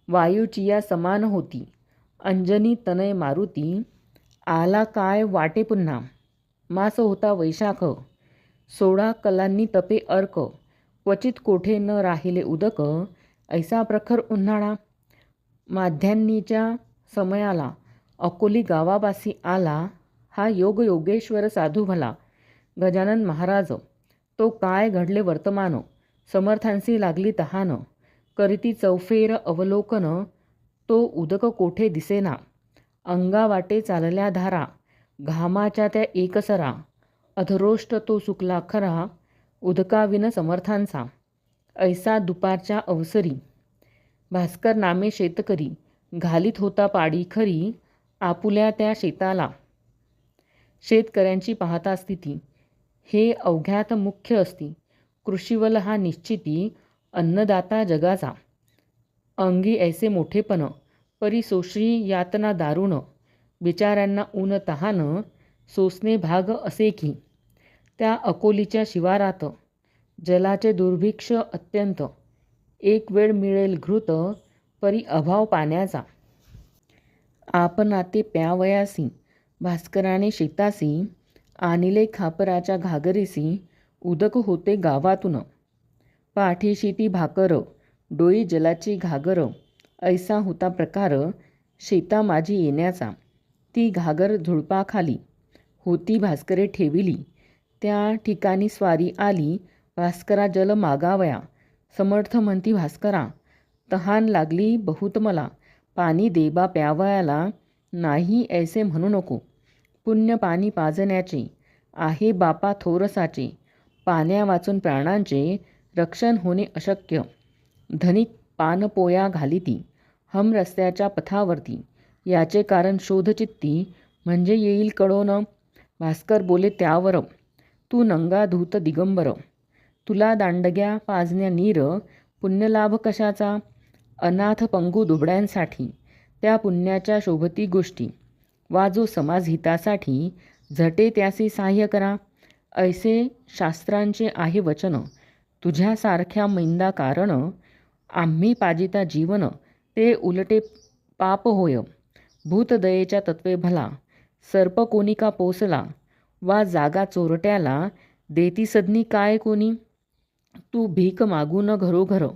वायूची या समान होती. अंजनी तनय मारुती, आला काय वाटे पुन्हा. मास होता वैशाख, 16 कलांनी तपे अर्क. क्वचित कोठे न राहिले उदक, ऐसा प्रखर उन्हाळा. माध्यान्नीच्या समयाला, अकोली गावापासी आला. हा योग योगेश्वर साधू भला. गजानन महाराज, तो काय घडले वर्तमान. समर्थांसी लागली तहान, करीती चौफेर अवलोकन. तो उदक कोठे दिसेना, अंगावाटे चालल्या धारा. घामाच्या त्या एकसरा, अधरोष्ट तो सुकला खरा. उदकाविन समर्थांचा, ऐसा दुपारच्या अवसरी. भास्कर नामे शेतकरी, घालीत होता पाडी खरी. आपुल्या त्या शेताला, शेतकऱ्यांची पाहता स्थिती. हे अवघ्यात मुख्य असती, कृषीवल हा निश्चिती. अन्नदाता जगाचा, अंगी ऐसे मोठेपण. परी सोशी यातना दारुण, बिचाऱ्यांना ऊन तहान. सोसणे भाग असे की, त्या अकोलीच्या शिवारात. जलाचे दुर्भिक्ष अत्यंत, एक वेळ मिळेल घृत. परी अभाव पाण्याचा, आपणाते प्यावयासी. भास्कराने शेतासी, आणिले खापराच्या घागरीसी. उदक होते गावातून, पाठीशी ती भाकर. डोई जलाची घागर, ऐसा होता प्रकार. शेता माझी येण्याचा, ती घागर झुडपाखाली होती भास्करे ठेविली. त्या ठिकाणी स्वारी आली, भास्करा जल मागावया. समर्थ म्हणती भास्करा, तहान लागली बहुत मला. पाणी देबा प्यावयाला, नाही ऐसे म्हणू नको. पुण्य पाणी पाजण्याचे, आहे बापा थोरसाचे. पाण्या वाचून प्राणांचे, रक्षण होणे अशक्य. धनिक पानपोया घालिती, हम रस्त्याच्या पथावरती. याचे कारण शोधचित्ती, म्हणजे येईल कळोन. भास्कर बोले त्यावर, तू नंगा धूत दिगंबर. तुला दांडग्या पाजण्या नीर, पुण्यलाभ कशाचा. अनाथ पंगू दुबड्यांसाठी, त्या पुण्याच्या शोभती गोष्टी. वा जो समाज हितासाठी, झटे त्यासी सहाय्य करा. ऐसे शास्त्रांचे आहे वचन, तुझ्यासारख्या मैंदा कारण. आम्ही पाजिता जीवन, ते उलटे पाप होय. भूतदयेच्या तत्वे भला, सर्प कोणी का पोसला. वा जागा चोरट्याला, देती सदनी काय कोणी. तू भीक मागून घरोघर,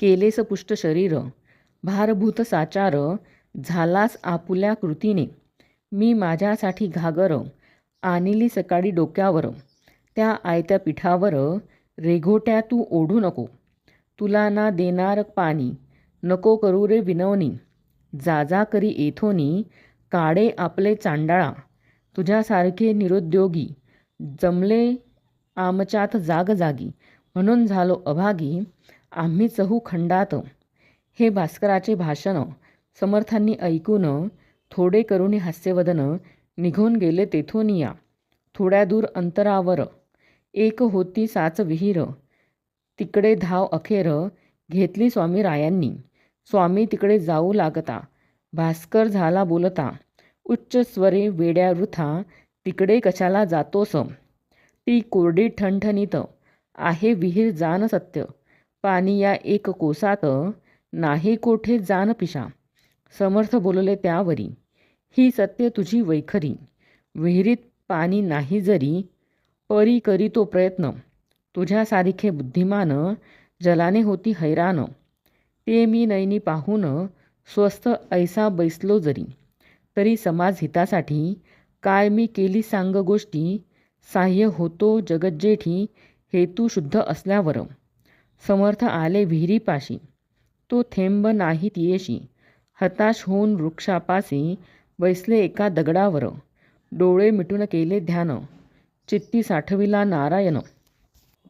केलेस पुष्ट शरीर. भारभूत साचार, झालास आपुल्या कृतीने. मी माझ्यासाठी घागर आणली सकाळी डोक्यावर, त्या आयत्या पिठावर रेघोट्या तू ओढू नको. तुला ना देणार पाणी, नको करू रे विनवणी. जा जा करी येथोनी, काढे आपले चांडाळा. तुझ्यासारखे निरुद्योगी जमले आमच्यात जागजागी, म्हणून झालो अभागी आम्ही चहूखंडात. हे भास्कराचे भाषण समर्थांनी ऐकून थोडे करून हास्यवदन निघून गेले तेथून या. थोड्या दूर अंतरावर एक होती साच विहीर, तिकडे धाव अखेर घेतली स्वामी रायांनी. स्वामी तिकडे जाऊ लागता, भास्कर झाला बोलता, उच्च स्वरे वेड्या वृथा तिकडे कशाला जातोस. ती कोरडी ठणठणीत आहे विहीर जान सत्य, पाणी या एक कोसात नाही कोठे जान पिशा. समर्थ बोलले त्यावरी, ही सत्य तुझी वैखरी. विहिरीत पाणी नाही जरी, परी करी तो प्रयत्न. तुझ्यासारखे बुद्धिमान जलाने होती हैराण. ते मी नैनी पाहून स्वस्थ ऐसा बैसलो जरी. तरी समाज हितासाठी काय मी केली सांग गोष्टी. साह्य होतो जगज्जेठी हेतू शुद्ध असल्यावर. समर्थ आले विहिरीपाशी, तो थेंब नाही तियेशी. हताश होऊन वृक्षापासी बैसले एका दगडावर. डोळे मिटून केले ध्यान, चित्ती साठविला नारायण.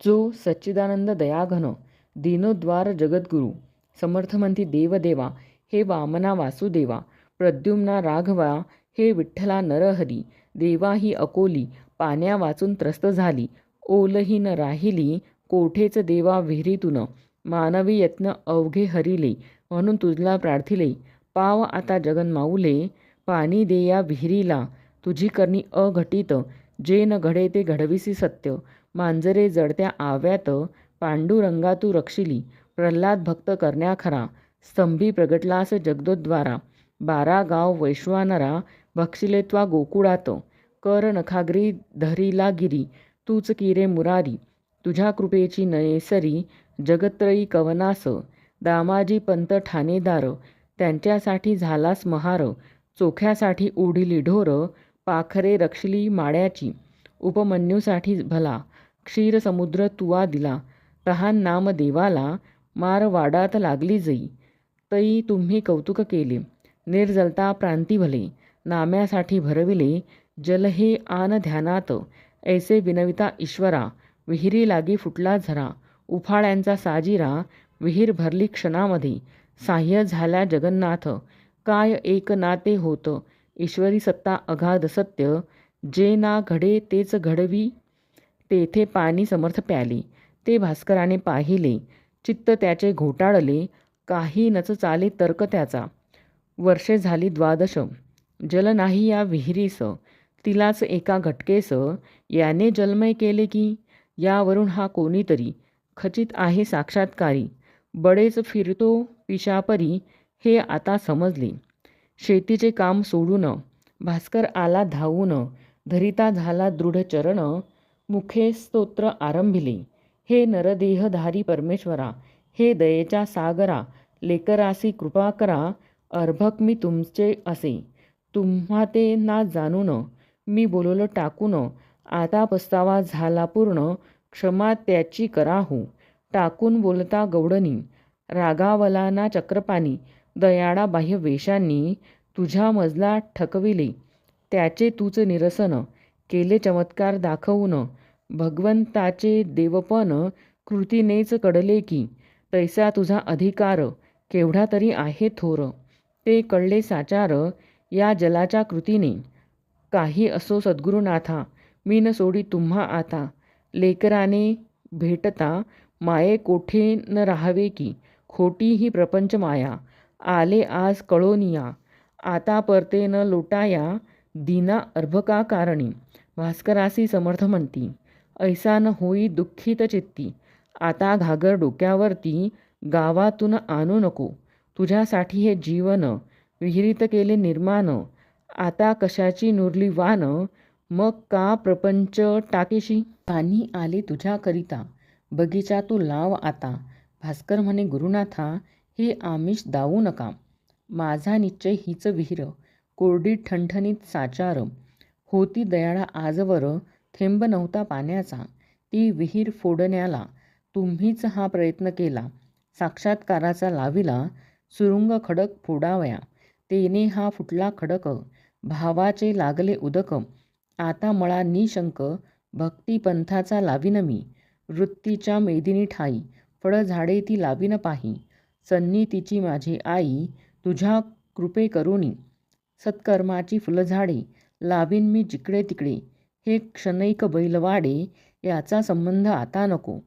जो सच्चिदानंद दयाघन, दीनोद्वार जगद्गुरु. समर्थ म्हणती देवदेवा, हे वामना वासुदेवा. प्रद्युम्ना राघवा, हे विठ्ठला नरहरी. देवा ही अकोली पाण्या वाचून त्रस्त झाली. ओलही न राहिली कोठेच देवा विहिरीतून. मानवी यत्न अवघे हरिले, म्हणून तुझला प्रार्थिले. पाव आता जगन्माऊले, पाणी दे या विहिरीला. तुझी करणी अघटित, जे न घडे ते घडविसी सत्य. मांजरे जडत्या आव्यात, पांडुरंगा तू रक्षिली. प्रल्हाद भक्त करण्या खरा, स्तंभी प्रगटलास जगदोद्वारा. 12 गाव वैश्वानरा, भक्षिले त्वा गोकुळात. कर नखाग्री धरिला गिरी, तूच किरे मुरारी. तुझ्या कृपेची नयसरी, जगत्रयी कवनास. दामाजी पंत ठाणेदार, त्यांच्यासाठी झालास महार. चोख्यासाठी ओढिली ढोर, पाखरे रक्षिली माड्याची. उपमन्यूसाठी भला, क्षीरसमुद्र तुवा दिला. तहान नाम देवाला, मारवाडात लागली जई. तई तुम्ही कौतुक केले, निर्जलता प्रांती भले. नाम्यासाठी भरविले, जल हे आन ध्यानात. ऐसे विनविता ईश्वरा, विहिरी लागी फुटला झरा. उफाळ्यांचा साजिरा, विहीर भरली क्षणामध्ये. साह्य झाल्या जगन्नाथ, काय एक नाते होत. ईश्वरी सत्ता अगाध सत्य, जे ना घडे तेच घडवी. तेथे पाणी समर्थ प्याले, ते भास्कराने पाहिले. चित्त त्याचे घोटाळले, काही नच चाले तर्क त्याचा. वर्षे झाली 12, जल नाही या विहिरीस. तिलाच एका घटकेस, याने जलमय केले की. यावरून हा कोणीतरी खचित आहे साक्षात्कारी. बडेच फिरतो पिशापरी, हे आता समजले. शेतीचे काम सोडून भास्कर आला धावून. धरिता झाला दृढ चरण, मुखे स्तोत्र आरंभिले. हे नरदेहधारी परमेश्वरा, हे दयेच्या सागरा. लेकरासी कृपा करा, अर्भक मी तुमचे असे. तुम्हा ते ना जाणून, मी बोललो टाकून. आता पस्तावा झाला पूर्ण, क्षमा त्याची करा हो. टाकून बोलता गवडणी, रागावला ना चक्रपाणी. दयाळा बाह्य वेशांनी, तुझ्या मजला ठकविले. त्याचे तूच निरसन, केले चमत्कार दाखवून. भगवंताचे देवपण, कृतीनेच कळले की. तैसा तुझा अधिकार, केवढा तरी आहे थोर. ते कळले साचार, या जलाच्या कृतीने. काही असो सद्गुरुनाथा, मी न सोडी तुम्हा आता. लेकराने भेटता, माये कोठे न राहावे की. खोटी ही प्रपंच माया, आले आज कळोनिया. आता परते न लोटाया, दीना अर्भका कारणी. भास्करासी समर्थ म्हणती, ऐसा न होई दुःखित चित्ती. आता घागर डोक्यावरती, गावातून आणू नको. तुझ्यासाठी हे जीवन, विहिरीत केले निर्माण. आता कशाची नुरली वान, मग का प्रपंच टाकेशी. पाणी आले तुझ्याकरिता, बगीचा तू लाव आता. भास्कर म्हणे गुरुनाथा, हे आमिष दावू नका. माझा निश्चय हीच विहीर, कोरडी ठणठणीत साचार, होती दयाळा आजवर, थेंब नव्हता पाण्याचा. ती विहीर फोडण्याला तुम्हीच हा प्रयत्न केला, साक्षात्काराचा लाविला, सुरुंग खडक फोडावया. तेने हा फुटला खडक, भावाचे लागले उदक. आता मळा निशंक, भक्तिपंथाचा लावीन मी. वृत्तीच्या मेदिनी ठाई, फळझाडे ती लावीन पाही. सन्नितीची माझी आई, तुझ्या कृपे करुणी. सत्कर्माची फुलझाडे लावीन मी जिकडे तिकडे. हे क्षणैक बैलवाडे, याचा संबंध आता नको.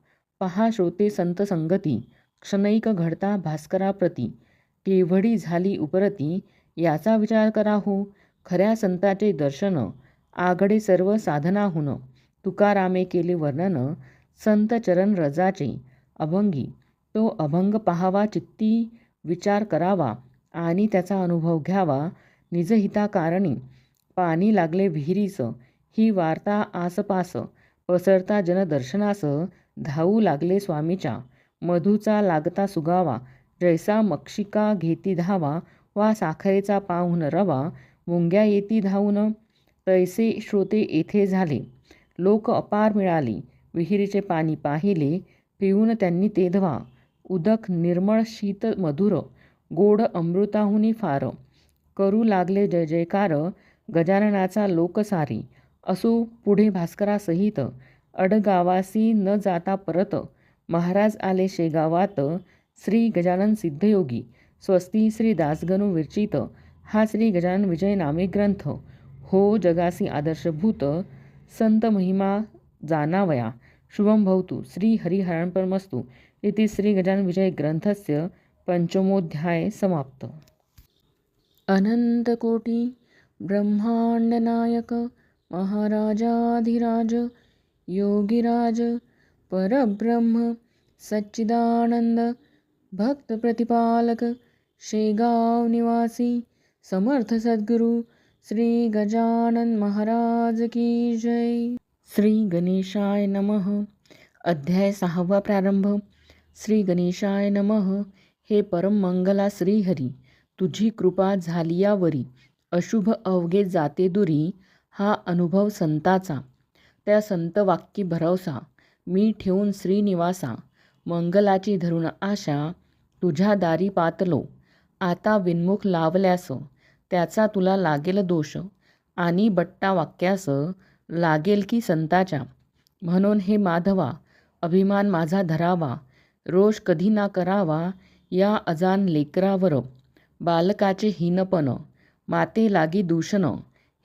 पहा श्रोते संत संगती, क्षणैक घडता भास्कराप्रती. केवढी झाली उपरती, याचा विचार करा हो. खऱ्या संताचे दर्शन, आघडे सर्व साधनाहून. तुकारामे केले वर्णन, संत चरण रजाचे. अभंगी तो अभंग पाहावा, चित्ती विचार करावा आणि त्याचा अनुभव घ्यावा. निजहिताकारणी पाणी लागले विहिरीस, ही वार्ता आसपास. पसरता जनदर्शनास, धावू लागले स्वामीच्या. मधूचा लागता सुगावा, जैसा मक्षिका घेती धावा. वा साखरेचा पाहून रवा, मुंग्या येती धावून. तैसे श्रोते येथे झाले. लोक अपार मिळाले, विहिरीचे पाणी पाहिले. पिऊन त्यांनी ते धवा. उदक निर्मळ शीत मधुर, गोड अमृताहुनी फार. करू लागले जय जयकार, गजाननाचा लोक सारी. असो पुढे भास्करासहित, अडगावासी न जाता परत. महाराज आले शेगावात, श्री गजानन सिद्धयोगी. स्वस्ती श्री दासगणू विरचित, हा श्री गजानन विजय नामे ग्रंथ. हो जगासी आदर्शभूत, संत महिमा जानावया. शुभम भवतु श्री हरिहरार्पणमस्तु इति श्री गजानन विजय ग्रंथस्य पंचमोऽध्याय समाप्त. अनंतकोटी ब्रह्मांडनायक महाराजाधिराज योगिराज परब्रह्म सच्चिदानंद भक्तप्रतिपालक शेगाव निवासी समर्थ सद्गुरु श्री गजानन महाराज की जय. श्री गणेशाय नमः. अध्याय 6 प्रारंभ. श्री गणेशाय नमः. हे परम मंगला श्रीहरी, तुझी कृपा झालियावरी. अशुभ अवघे जाते दुरी, हा अनुभव संताचा. त्या संत वाक्यी भरवसा, मी ठेवून श्रीनिवासा. मंगलाची धरून आशा, तुझ्या दारी पातलो. आता विन्मुख लावल्यास, त्याचा तुला लागेल दोष. आणि बट्टा वाक्यास, लागेल की संताच्या. म्हणून हे माधवा, अभिमान माझा धरावा. रोष कधी ना करावा, या अजान लेकरावर. बालकाचे हीनपण, माते लागी दूषण.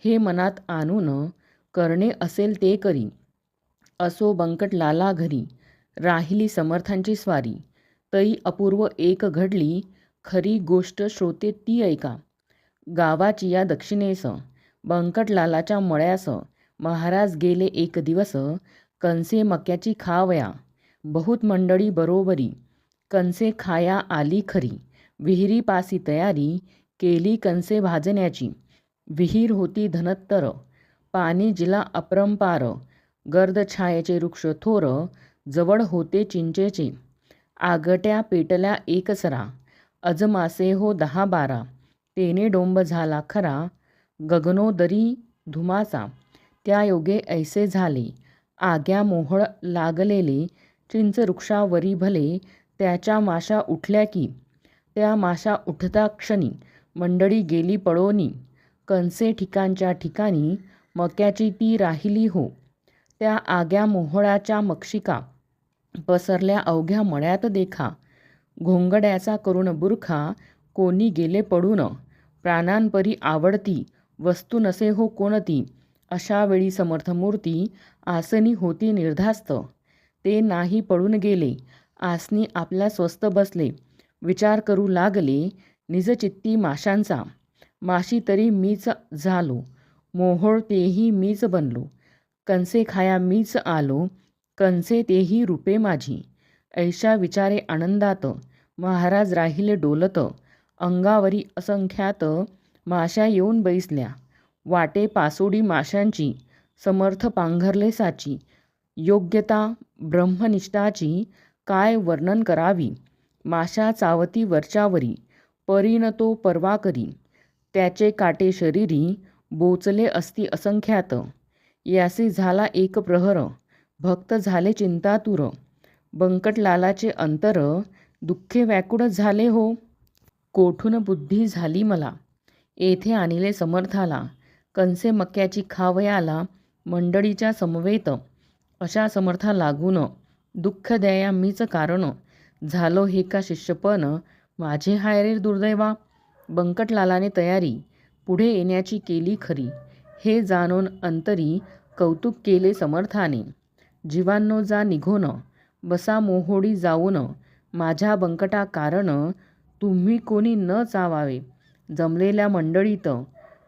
हे मनात आणून, करणे असेल ते करी. असो बंकटलाला घरी, राहिली समर्थांची स्वारी. तई अपूर्व एक घडली, खरी गोष्ट श्रोते ती ऐका. गावाची या दक्षिणेस, बंकटलालाच्या मळ्यास. महाराज गेले एक दिवस, कणसे मक्याची खावया. बहुत मंडळी बरोबरी, कणसे खाया आली खरी. विहिरीपासी तयारी, केली कणसे भाजण्याची. विहीर होती धनत्तर, पाणी जिला अपरंपार. गर्द छायेचे वृक्ष थोर, जवळ होते चिंचेचे. आगट्या पेटल्या एकसरा, अजमासे हो 10-12. तेने डोंब झाला खरा, गगनोदरी धुमाचा. त्या योगे ऐसे झाले, आग्या मोहळ लागलेले. चिंच वृक्षावरी भले, त्याच्या माशा उठल्या की. त्या माशा उठता क्षणी, मंडळी गेली पळोनी. कणसे ठिकाणच्या ठिकाणी, मक्याची ती राहिली हो. त्या आग्या मोहळाच्या मक्षिका, पसरल्या अवघ्या मळ्यात देखा. घोंगड्याचा करून बुरखा, कोणी गेले पडून. प्राणांपरी आवडती, वस्तू नसे हो कोणती. अशा वेळी समर्थमूर्ती, आसनी होती निर्धास्त. ते नाही पडून गेले, आसनी आपल्या स्वस्थ बसले. विचार करू लागले, निजचित्ती माशांचा. माशी तरी मीच झालो, मोहोळ तेही मीच बनलो. कणसे खाया मीच आलो, कणसे तेही रूपे माझी. ऐशा विचारे आनंदात, महाराज राहिले डोलत. अंगावरी असंख्यात, माशा येऊन बैसल्या. वाटे पासोडी माशांची, समर्थ पांघरले साची. योग्यता ब्रह्मनिष्ठाची, काय वर्णन करावी. माशा चावती वरच्यावरी, परीन तो परवा करी. त्याचे काटे शरीरी बोचले असती असंख्यात. यासी झाला एक प्रहर, भक्त झाले चिंतातुर. बंकटलालाचे अंतर, दुःखे व्याकुळ झाले हो. कोठून बुद्धी झाली मला, येथे आणिले समर्थाला. कंसे मक्याची खावयाला, मंडळीच्या समवेत. अशा समर्था लागून, दुःख द्याया मीच कारण. झालो हे का शिष्यपण, माझे हाय रे दुर्दैवा. बंकटलालाने तयारी पुढे येण्याची केली खरी. हे जाणून अंतरी कौतुक केले समर्थाने. जीवांनो जा निघून, बसा मोहोडी जाऊन. माझ्या बंकटा कारण, तुम्ही कोणी न चावावे. जमलेल्या मंडळीत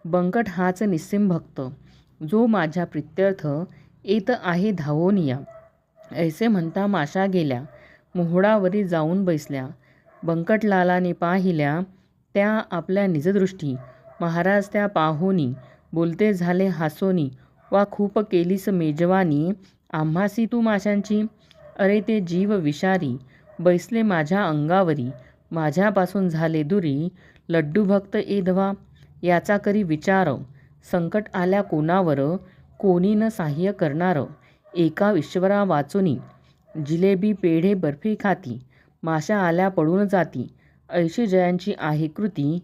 बंकट हाच निस्सीम भक्त. जो माझ्या प्रित्यर्थ येत आहे धावोनिया. ऐसे म्हणता माशा गेल्या, मोहोडावरी जाऊन बैसल्या. बंकटलालाने पाहिल्या त्या आपल्या निजदृष्टी. महाराज त्या पाहोनी बोलते झाले हासोनी. वा खूप केलीस मेजवानी, आम्हासी तू माशांची. अरे ते जीव विषारी, बैसले माझ्या अंगावरी. माझ्यापासून झाले दुरी, लड्डू भक्त एधवा. याचा करी विचार, संकट आल्या कोणावर, कोणी न साह्य करणार. एका ईश्वरा वाचुनी, जिलेबी पेढे बर्फी खाती. माशा आल्या पडून जाती, ऐशी जयांची आहे कृती.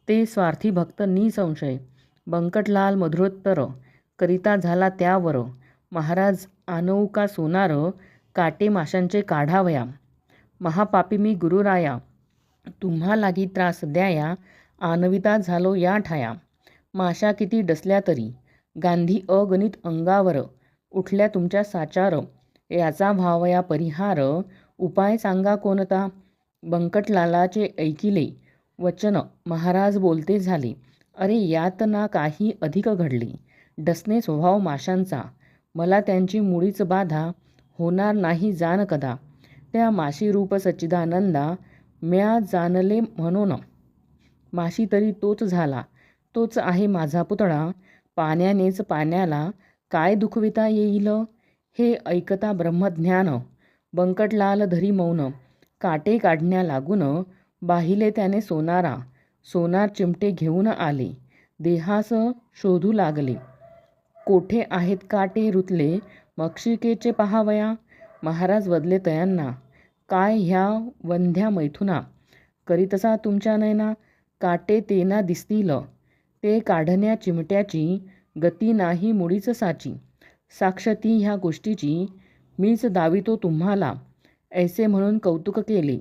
ते स्वार्थी भक्त निसंशय. बंकटलाल मधुरोत्तर करिता झाला त्यावर. महाराज आणऊ का सोनार, काटे माशांचे काढावया. महापापी मी गुरुराया, तुम्हा लागी त्रास द्याया. आणविता झालो या ठाया. माशा किती डसल्या तरी, गांधी अगणित अंगावर. उठल्या तुमच्या साचार, याचा व्हावया परिहार. उपाय सांगा कोणता. बंकटलालाचे ऐकिले वचन, महाराज बोलते झाले. अरे यात ना काही अधिक घडले. डसणे स्वभाव माशांचा, मला त्यांची मुळीच बाधा. होणार नाही जाण कदा, त्या माशी रूप सच्चिदानंदा. म्या जाणले म्हणून, माशी तरी तोच झाला. तोच आहे माझा पुतळा. पाण्यानेच पाण्याला काय दुखविता येईल. हे ऐकता ब्रह्मज्ञान. बंकटलाल धरी मौन, काटे काढण्या लागून. बाहिले त्याने सोनारा, सोनार चिमटे घेऊन आले. देहास शोधू लागले, कोठे आहेत काटे रुतले. मक्षिकेचे पहावया. महाराज वदले तयांना, काय ह्या वंध्या मैथुना. करीतसा तुमच्या नयना. काटे तेना दिसतील, ते काढण्या चिमट्याची. गती नाही मुळीच साची. साक्ष ती ह्या गोष्टीची, मीच दावितो तुम्हाला. ऐसे म्हणून कौतुक केले,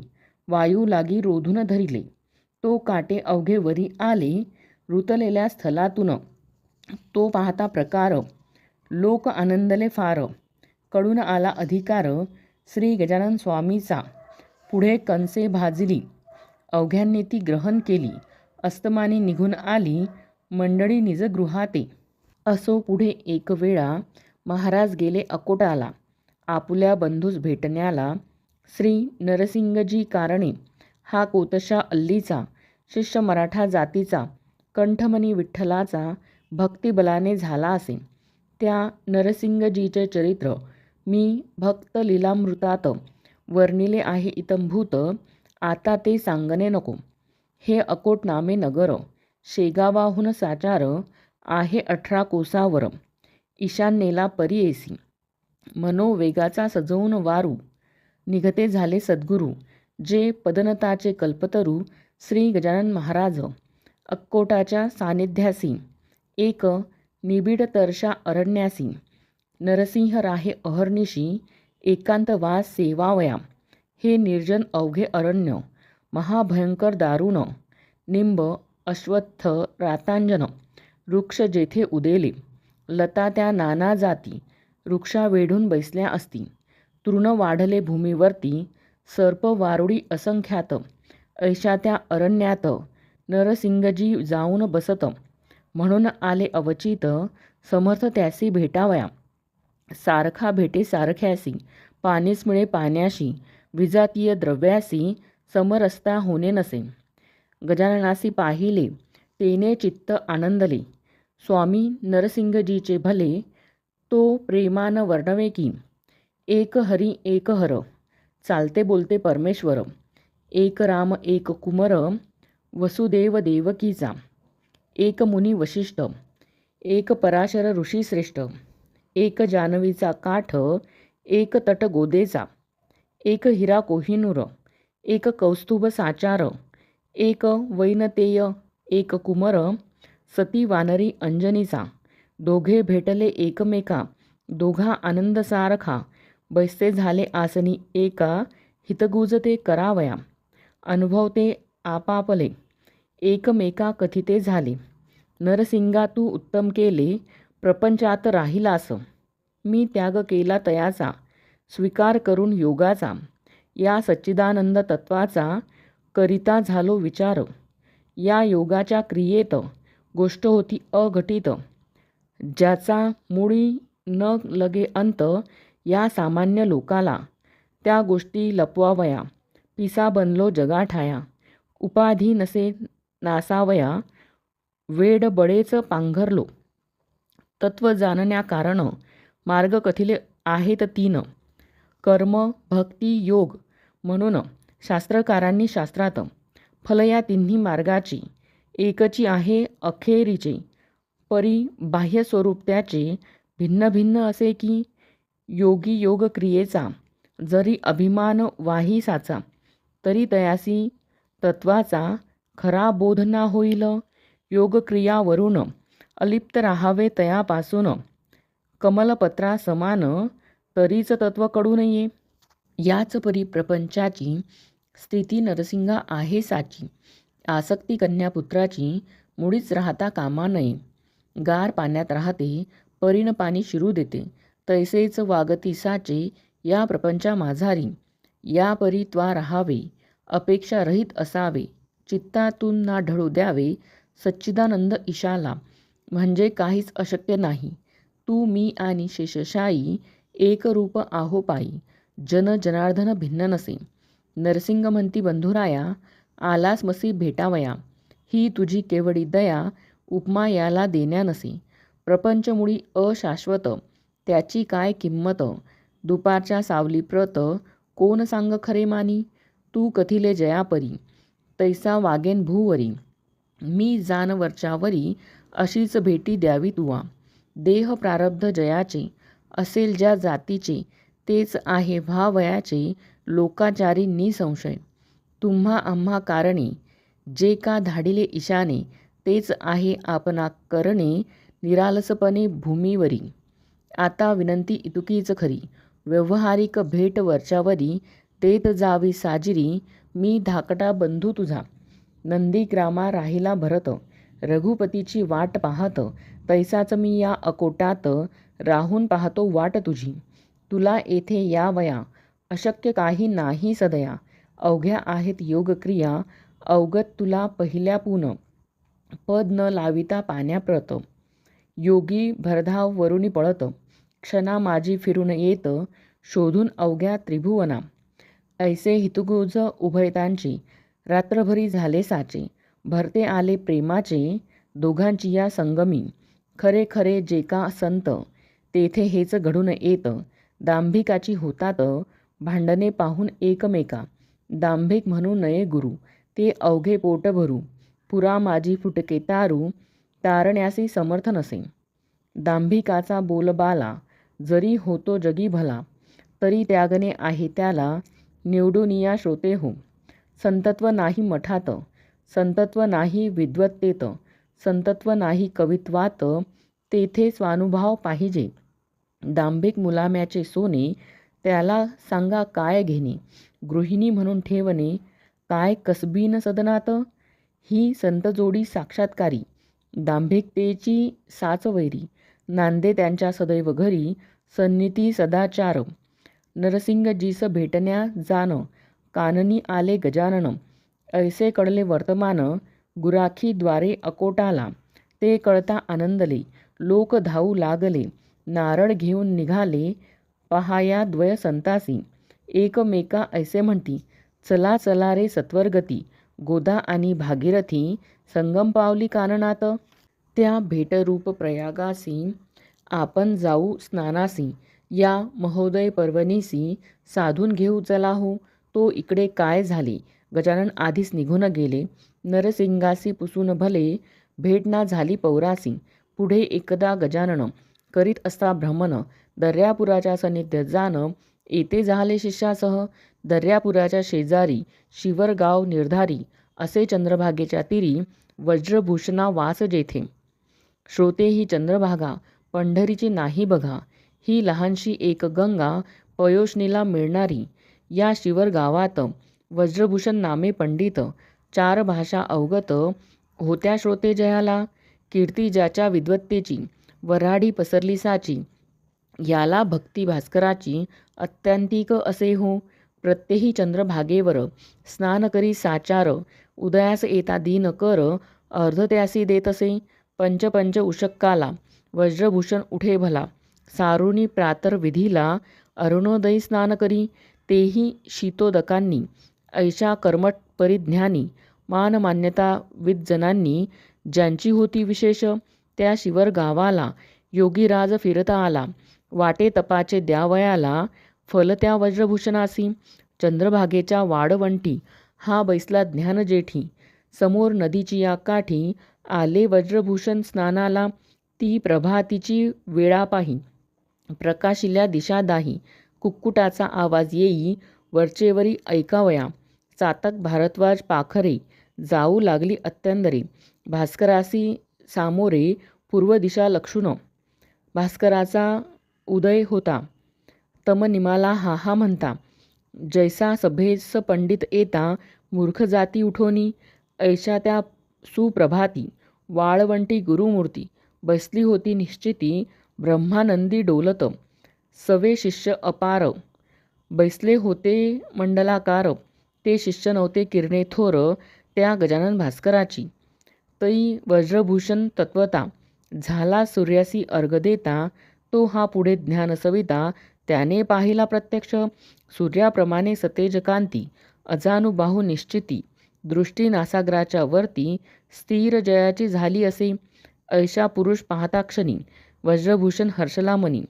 वायू लागी रोधून धरिले. तो काटे अवघे वरी आले, रुतलेल्या स्थलातून. तो पाहता प्रकार, लोक आनंदले फार. कडून आला अधिकार, श्री गजानन स्वामीचा. पुढे कंसे भाजली, अवघ्यांनी ती ग्रहण केली. अस्तमानी निघून आली, मंडळी निजगृहाते. असो पुढे एक वेळा, महाराज गेले अकोटाला. आपुल्या बंधूस भेटण्याला. श्री नरसिंगजी कारणे, हा कोतशा अल्लीचा. शिष्य मराठा जातीचा, कंठमणी विठ्ठलाचा. भक्तिबलाने झाला असे. त्या नरसिंगजीचे चरित्र मी भक्त लीलामृतात वर्णिले आहे इतंभूत. आता ते सांगणे नको. हे अकोट नामे नगर, शेगावाहून साचार. आहे 18 कोसावर, ईशान्येला परियेसी. मनोवेगाचा सजवून वारू, निघते झाले सद्गुरू. जे पदनताचे कल्पतरू, श्री गजानन महाराज. अक्कोटाच्या सानिध्यासी, एक निबिड तरशा अरण्यासी. नरसिंह राहे अहर्निशी, एकांत वास सेवावया. हे निर्जन अवघे अरण्य, महाभयंकर दारुण. निंब अश्वत्थ रातांजन, वृक्ष जेथे उदेले. लता त्या नाना जाती, वृक्षा वेढून बैसल्या असती. तृण वाढले भूमीवरती, सर्प वारुडी असंख्यात. ऐशा त्या अरण्यात, नरसिंगजी जाऊन बसत. म्हणून आले अवचित, समर्थ त्यासी भेटावया. सारखा भेटे सारख्यासी, पाणीच मिळे पाण्याशी. विजातीय द्रव्यासी, समरसता होणे नसे. गजाननासी पाहिले, तेने चित्त आनंदले. स्वामी नरसिंगजीचे भले, तो प्रेमान वर्णवे की. एक हरी एक हर, चालते बोलते परमेश्वर. एक राम एक कुमर, वसुदेव देवकीचा. एक मुनी वशिष्ठ, एक पराशर ऋषी श्रेष्ठ, एक जानवीचा काठ, एक तट गोदेचा, एक हिरा कोहिनूर, एक कौस्तुभ साचार, एक वैनतेय, एक कुमर, सती वानरी अंजनीचा, दोघे भेटले एकमेका, दोघा आनंद सारखा, बैसे झाले आसनी एका, हितगुज ते करावया, अनुभव ते आपापले, एकमेका कथिते झाले. नरसिंगा तू उत्तम केले, प्रपंचात राहिलास, मी त्याग केला तयाचा, स्वीकार करून योगाचा, या सच्चिदानंद तत्वाचा करिता झालो विचार. या योगाच्या क्रियेत गोष्ट होती अघटित, ज्याचा मुळी न लगे अंत या सामान्य लोकाला. त्या गोष्टी लपवावया, पिसा बनलो जगाठाया, उपाधी नसे नासावया, वेड बळेच पांघरलो. तत्व जाणण्या कारण मार्ग कथिले आहेत तीन, कर्म, भक्ती, योग म्हणून शास्त्रकारांनी शास्त्रात. फल या तिन्ही मार्गाची एकची आहे अखेरीचे, परी बाह्य स्वरूप त्याचे भिन्न भिन्न असे की योगी योग क्रियेचा जरी अभिमान वाहीसाचा, तरी तयासी तत्वाचा खरा बोध ना होईल. योगक्रियावरून अलिप्त राहावे तयापासून, कमलपत्रा समान तरीच तत्व कळू नये. याच परी प्रपंचाची स्थिती नरसिंगा आहे साची, आसक्ती कन्यापुत्राची मुळीच राहता कामा नये. गार पाण्यात राहते, परीन पाणी शिरू देते, तैसेच वागती साचे या प्रपंचा माझारी. या परी त्वा राहावे, अपेक्षारहित असावे, चित्तातून ना ढळू द्यावे सच्चिदानंद ईशाला, म्हणजे काहीच अशक्य नाही. तू मी आणि शेषशायी एक रूप आहो पायी, जन जनार्दन भिन्न नसे. नरसिंग म्हणती बंधुराया, आलास मसी भेटावया, ही तुझी केवडी दया, उपमा याला देण्या नसे. प्रपंचमुळी अशाश्वत, त्याची काय किंमत, दुपारच्या सावलीप्रत कोण सांग खरे मानी. तू कथिले जयापरी, तैसा वागेन भूवरी, मी जान वरच्यावरी, अशीच भेटी द्यावी तुवा. देह प्रारब्ध जयाचे, असेल ज्या जातीचे, तेच आहे व्हावयाचे, लोकाचारी निसंशय. तुम्हा आम्हा कारणे, जे का धाडिले ईशाने, तेच आहे आपणा करणे, निरालसपणे भूमीवरी. आता विनंती इतुकीच खरी, व्यवहारिक भेट वरच्यावरी, देत जावी साजिरी, मी धाकटा बंधू तुझा. नंदीग्रामा राहिला भरत, रघुपतीची वाट पाहत, तैसाच मी या अकोटात राहून पाहतो वाट तुझी. तुला येथे यावया, अशक्य काही नाही सदया, अवघ्या आहेत योगक्रिया, अवगत तुला पहिल्यापून, पद न लाविता पाण्याप्रत. योगी भरधाव वरुणी पळत, क्षणा माझी फिरून येत, शोधून अवघ्या त्रिभुवना. ऐसे हितगुज उभयतांची, रात्रभरी झाले साचे, भरते आले प्रेमाचे, दोघांची या संगमी. खरे खरे जे का संत, तेथे हेच घडून येत, दांभिकाची होतात भांडणे पाहून एकमेका. दांभिक म्हणू नये गुरु, ते अवघे पोट भरू, पुरा माझी फुटके तारू, तारण्यासी समर्थ नसे. दांभिकाचा बोलबाला, जरी होतो जगी भला, तरी त्यागणे आहे त्याला, निवडूनिया श्रोते हो. संतत्व नाही मठात, संतत्व नाही विद्वत्तेत, संतत्व नाही कवित्वात, तेथे स्वानुभाव पाहिजे. दांभिक मुलाम्याचे सोने, त्याला सांगा काय घेणे, गृहिणी म्हणून ठेवणे, काय कसबीन सदनात. ही संतजोडी साक्षात्कारी, दांभिकतेची साचवैरी, नांदे त्यांच्या सदैव घरी, सन्निधी सदाचार. नरसिंगजीस भेटण्या जान, काननी आले गजानन, ऐसे कळले वर्तमान, गुराखी द्वारे अकोटाला. ते कळता आनंदले, लोक धावू लागले, नारळ घेऊन निघाले, पहाया द्वय संतासी. एकमेका ऐसे म्हणती, चला चला रे सत्वरगती, गोदा आणि भागीरथी संगम पावली काननात. त्या भेटरूप प्रयागासी, आपण जाऊ स्नानासी, या महोदय पर्वणीसी, साधून घेऊ चला हो. तो इकडे काय झाले, गजानन आधीच निघून गेले, नरसिंगासी पुसून भले, भेट ना झाली पौरासी. पुढे एकदा गजानन करीत असता भ्रमण, दर्यापुराच्या सानिध्यात जाण. येथे झाले शिष्यासह, दर्यापुराच्या शेजारी शिवरगाव निर्धारी. असे चंद्रभागेच्या तीरी, वज्रभूषणा वास जेथे. श्रोते ही चंद्रभागा, पंढरीची नाही बघा. ही लहानशी एक गंगा, पयोष्णीला मिळणारी. या शिवर गावात वज्रभूषण नामे पंडित. 4 भाषा अवगत होत्या श्रोते जयाला. कीर्ती ज्याच्या विद्वत्तेची, वऱ्हाडी पसरली साची. याला भक्ती भास्कराची, अत्यांतिक असे हो. प्रत्यही चंद्रभागेवर स्नान करी साचार. उदयास येता दीन कर, अर्ध त्यासी देतसे. पंच उशक्काला, वज्रभूषण उठे भला. सारुणी प्रातर विधीला, अरुणोदयी स्नान करी. तेही शीतोदकांनी, ऐशा कर्मठ परिज्ञानी. मानमान्यता विद्जनांनी, ज्यांची होती विशेष. त्या शिवर गावाला, योगीराज फिरता आला. वाटे तपाचे द्यावयाला, फल त्या वज्रभूषणासी. चंद्रभागेच्या वाडवंटी, हा बैसला ज्ञान जेठी. समोर नदीची या काठी, आले वज्रभूषण स्नानाला. ती प्रभातीची वेळा पाही, प्रकाशिल्या दिशा दाही. कुक्कुटाचा आवाज येई, वरचेवरी ऐकावया. चातक भारद्वाज पाखरे, जाऊ लागली अत्यंदरे. भास्करासी सामोरे, पूर्व दिशा लक्षून. भास्कराचा उदय होता, तम निमाला हा हा म्हणता. जैसा सभेस पंडित येता, मूर्ख जाती उठोनी. ऐशा त्या सुप्रभाती, वाळवंटी गुरुमूर्ती. बसली होती निश्चिती, ब्रह्मानंदी डोलत. सवे शिष्य अपार, बैसले होते मंडलाकार. ते शिष्य नव्हते किरणे थोर, त्या गजानन भास्कराची. तई वज्रभूषण तत्वता, झाला सूर्यासी अर्घ देता. तो हा पुढे ज्ञान सविता, त्याने पाहिला प्रत्यक्ष. सूर्याप्रमाणे सतेज कांती, अजानुबाहू निश्चिती. दृष्टी नासाग्राच्या वरती, स्थिर जयाची झाली असे. ऐशा पुरुष पाहता क्षणी, वज्रभूषण हर्षला मनी.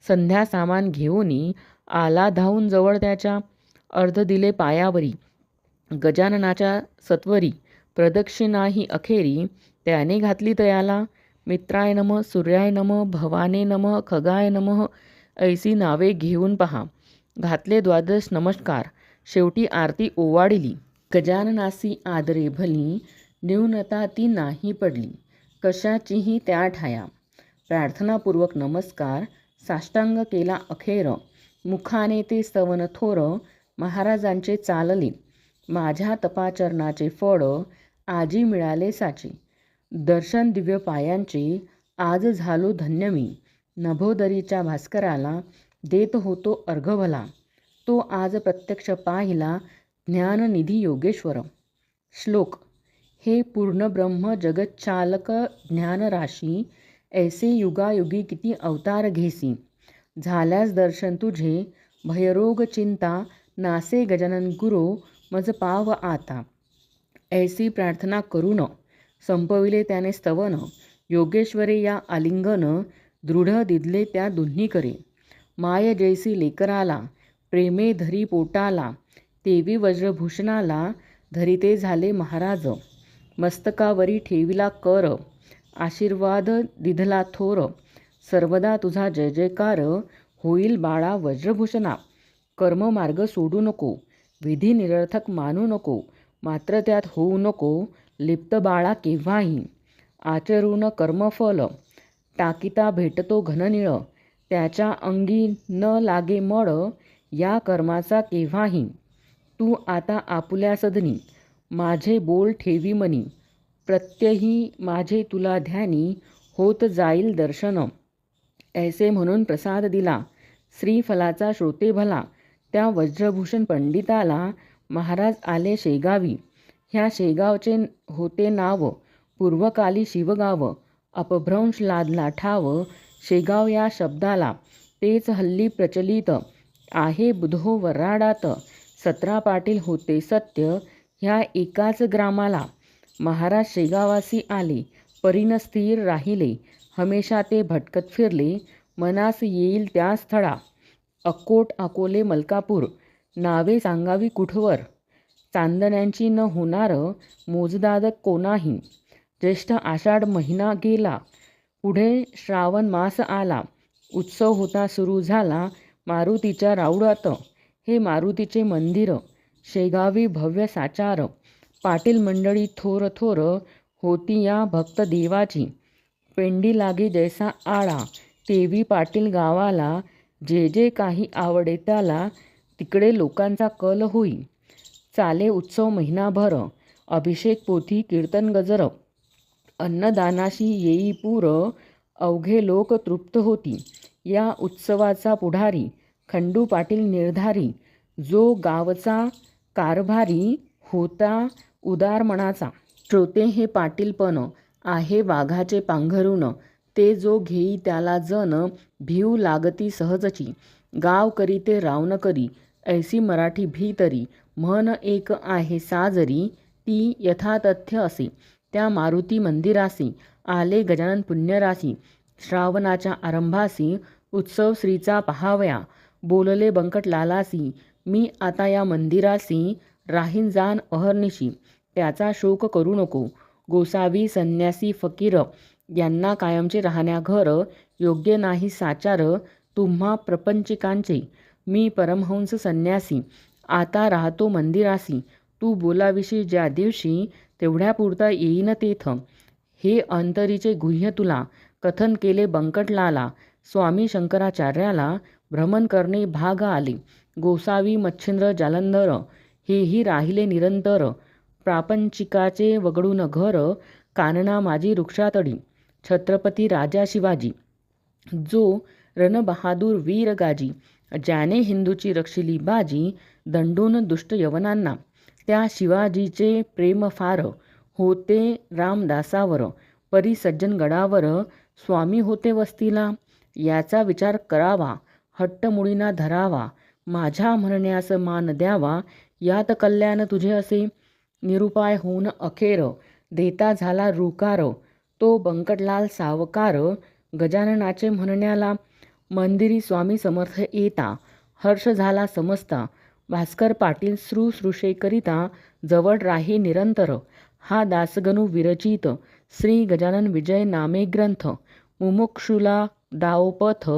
संध्या सामान घेऊनी, आला धावून जवळ त्याच्या. अर्ध दिले पायावरी, गजाननाच्या सत्वरी. प्रदक्षिणाही अखेरी, त्याने घातली तयाला. मित्राय नम, सूर्याय नम, भवाने नम, खगाय नम. ऐसी नावे घेऊन पहा. घातले 12 नमस्कार, शेवटी आरती ओवाडिली. गजाननासी आदरे भली, न्यूनता ती नाही पडली. कशाचीही त्या ठाया. प्रार्थनापूर्वक नमस्कार, साष्टांग केला अखेर. मुखाने ते स्तवन थोर, महाराजांचे चालले. माझ्या तपाचरणाचे फळ, आजी मिळाले साचे. दर्शन दिव्य पायांचे, आज झालो धन्य मी. नभोदरीच्या भास्कराला, देत होतो अर्घ भला. तो आज प्रत्यक्ष पाहिला, ज्ञाननिधी योगेश्वर. श्लोक. हे पूर्ण ब्रह्म जगच्चालक ज्ञानराशी. ऐसे युगायुगी किती अवतार घेसी. झाल्यास दर्शन तुझे, भयरोग चिंता नासे. गजानन गुरो, मज पाव आता. ऐसी प्रार्थना करून, संपविले त्याने स्तवन. योगेश्वरे या आलिंगन, दृढ दिदले त्या दोन्ही करे. माय जैसी लेकराला, प्रेमे धरी पोटाला. तेवी वज्रभूषणाला, धरिते झाले महाराज. मस्तकावरी ठेविला कर, आशीर्वाद दिधला थोर. सर्वदा तुझा जय जयकार, होईल बाळा वज्रभूषणा. कर्ममार्ग सोडू नको, विधी निरर्थक मानू नको. मात्र त्यात होऊ नको, लिप्त बाळा केव्हाही. आचरून कर्मफल, टाकिता भेटतो घननिळ. त्याच्या अंगी न लागे मळ, या कर्माचा केव्हाही. तू आता आपुल्या सदनी, माझे बोल ठेवी मनी. प्रत्यही माझे तुला ध्यानी, होत जाईल दर्शन. ऐसे म्हणून प्रसाद दिला, श्रीफलाचा श्रोते भला. त्या वज्रभूषण पंडिताला, महाराज आले शेगावी. ह्या शेगावचे होते नाव, पूर्वकाली शिवगाव. अपभ्रंश लादला ठाव, शेगाव या शब्दाला. तेच हल्ली प्रचलित आहे बुधो वऱ्हाडात. 17 पाटील होते सत्य, ह्या एकाच ग्रामाला. महाराज शेगावासी आले, परीन स्थिर राहिले. हमेशा ते भटकत फिरले, मनास येईल त्या स्थळा. अक्कोट, अकोले, मलकापूर, नावे सांगावी कुठवर. चांदण्यांची न होणार, मोजदाद कोणाही. ज्येष्ठ आषाढ महिना गेला. पुढे श्रावण मास आला. उत्सव होता सुरू झाला मारुतीच्या राऊळात. हे मारुतीचे मंदिर शेगावी भव्य साचार. पाटील मंडळी थोर थोर होती या भक्त देवाची. पेंडी लागे जैसा आळा तेवी पाटील गावाला. जे जे काही आवडे त्याला तिकडे लोकांचा कल होई. चाले उत्सव महिनाभर अभिषेक पोथी कीर्तन गजर. अन्नदानाशी येई पूर अवघे लोक तृप्त होती. या उत्सवाचा पुढारी खंडू पाटील निर्धारी. जो गावचा कारभारी होता उदार मनाचा. श्रोते हे पाटीलपण आहे वाघाचे पांघरून. ते जो घेई त्याला जण भिऊ लागती सहजची. गाव करी ते रावण करी ऐसी मराठी भीतरी. म्हण एक आहे साजरी ती यथातथ्य असे. त्या मारुती मंदिरासी आले गजानन पुण्यराशी. श्रावणाच्या आरंभासी उत्सव श्रीचा पहावया. बोलले बंकटलालासी मी आता या मंदिरासी. राहीन जाण अहर्निशी त्याचा शोक करू नको. गोसावी संन्यासी फकीर यांना कायमचे राहण्या घर. योग्य नाही साचार तुम्हा प्रपंचिकांचे. मी परमहंस संन्यासी आता राहतो मंदिरासी. तू बोलाविशी ज्या दिवशी तेवढ्यापुरता येईन तेथ. हे अंतरीचे गुह्य तुला कथन केले बंकटलाला. स्वामी शंकराचार्याला भ्रमण करणे भाग आले. गोसावी मच्छिंद्र जालंधर हेही राहिले निरंतर. प्रापंचिकाचे वगळून घर कानना माझी वृक्षातडी. छत्रपती राजा शिवाजी जो रणबहादूर वीर गाजी. ज्याने हिंदूची रक्षिली बाजी दंडून दुष्ट यवनांना. त्या शिवाजीचे प्रेम फार होते रामदासावर. परी सज्जनगडावर स्वामी होते वस्तीला. याचा विचार करावा हट्ट मुळीना धरावा. माझ्या म्हणण्यास मान द्यावा यात कल्याण तुझे असे. निरुपाय होऊन अखेर देता झाला रुकार. तो बंकटलाल सावकार गजाननाचे म्हणण्याला. मंदिरी स्वामी समर्थ येता हर्ष झाला समजता. भास्कर पाटील श्रुश्रूषे करिता जवळ राही निरंतर. हा दासगणू विरचित श्री गजानन विजय नामे ग्रंथ. मुमुक्षुला दावपथ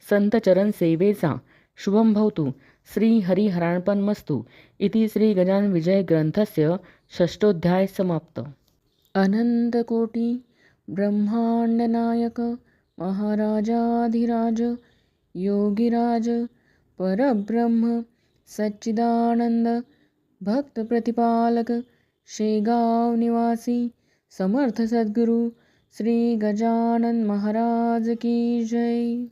संत चरण सेवेचा. शुभं भवतु श्री हरिहरार्पणमस्तु इति श्री गजानन विजय ग्रंथस्य षष्ठोऽध्याय समाप्त. अनंतकोटी ब्रह्मांडनायक महाराजाधिराज योगिराज परब्रह्म सच्चिदानंद भक्त प्रतिपालक शेगाव निवासी समर्थ सद्गुरु श्री गजानन महाराज की जय.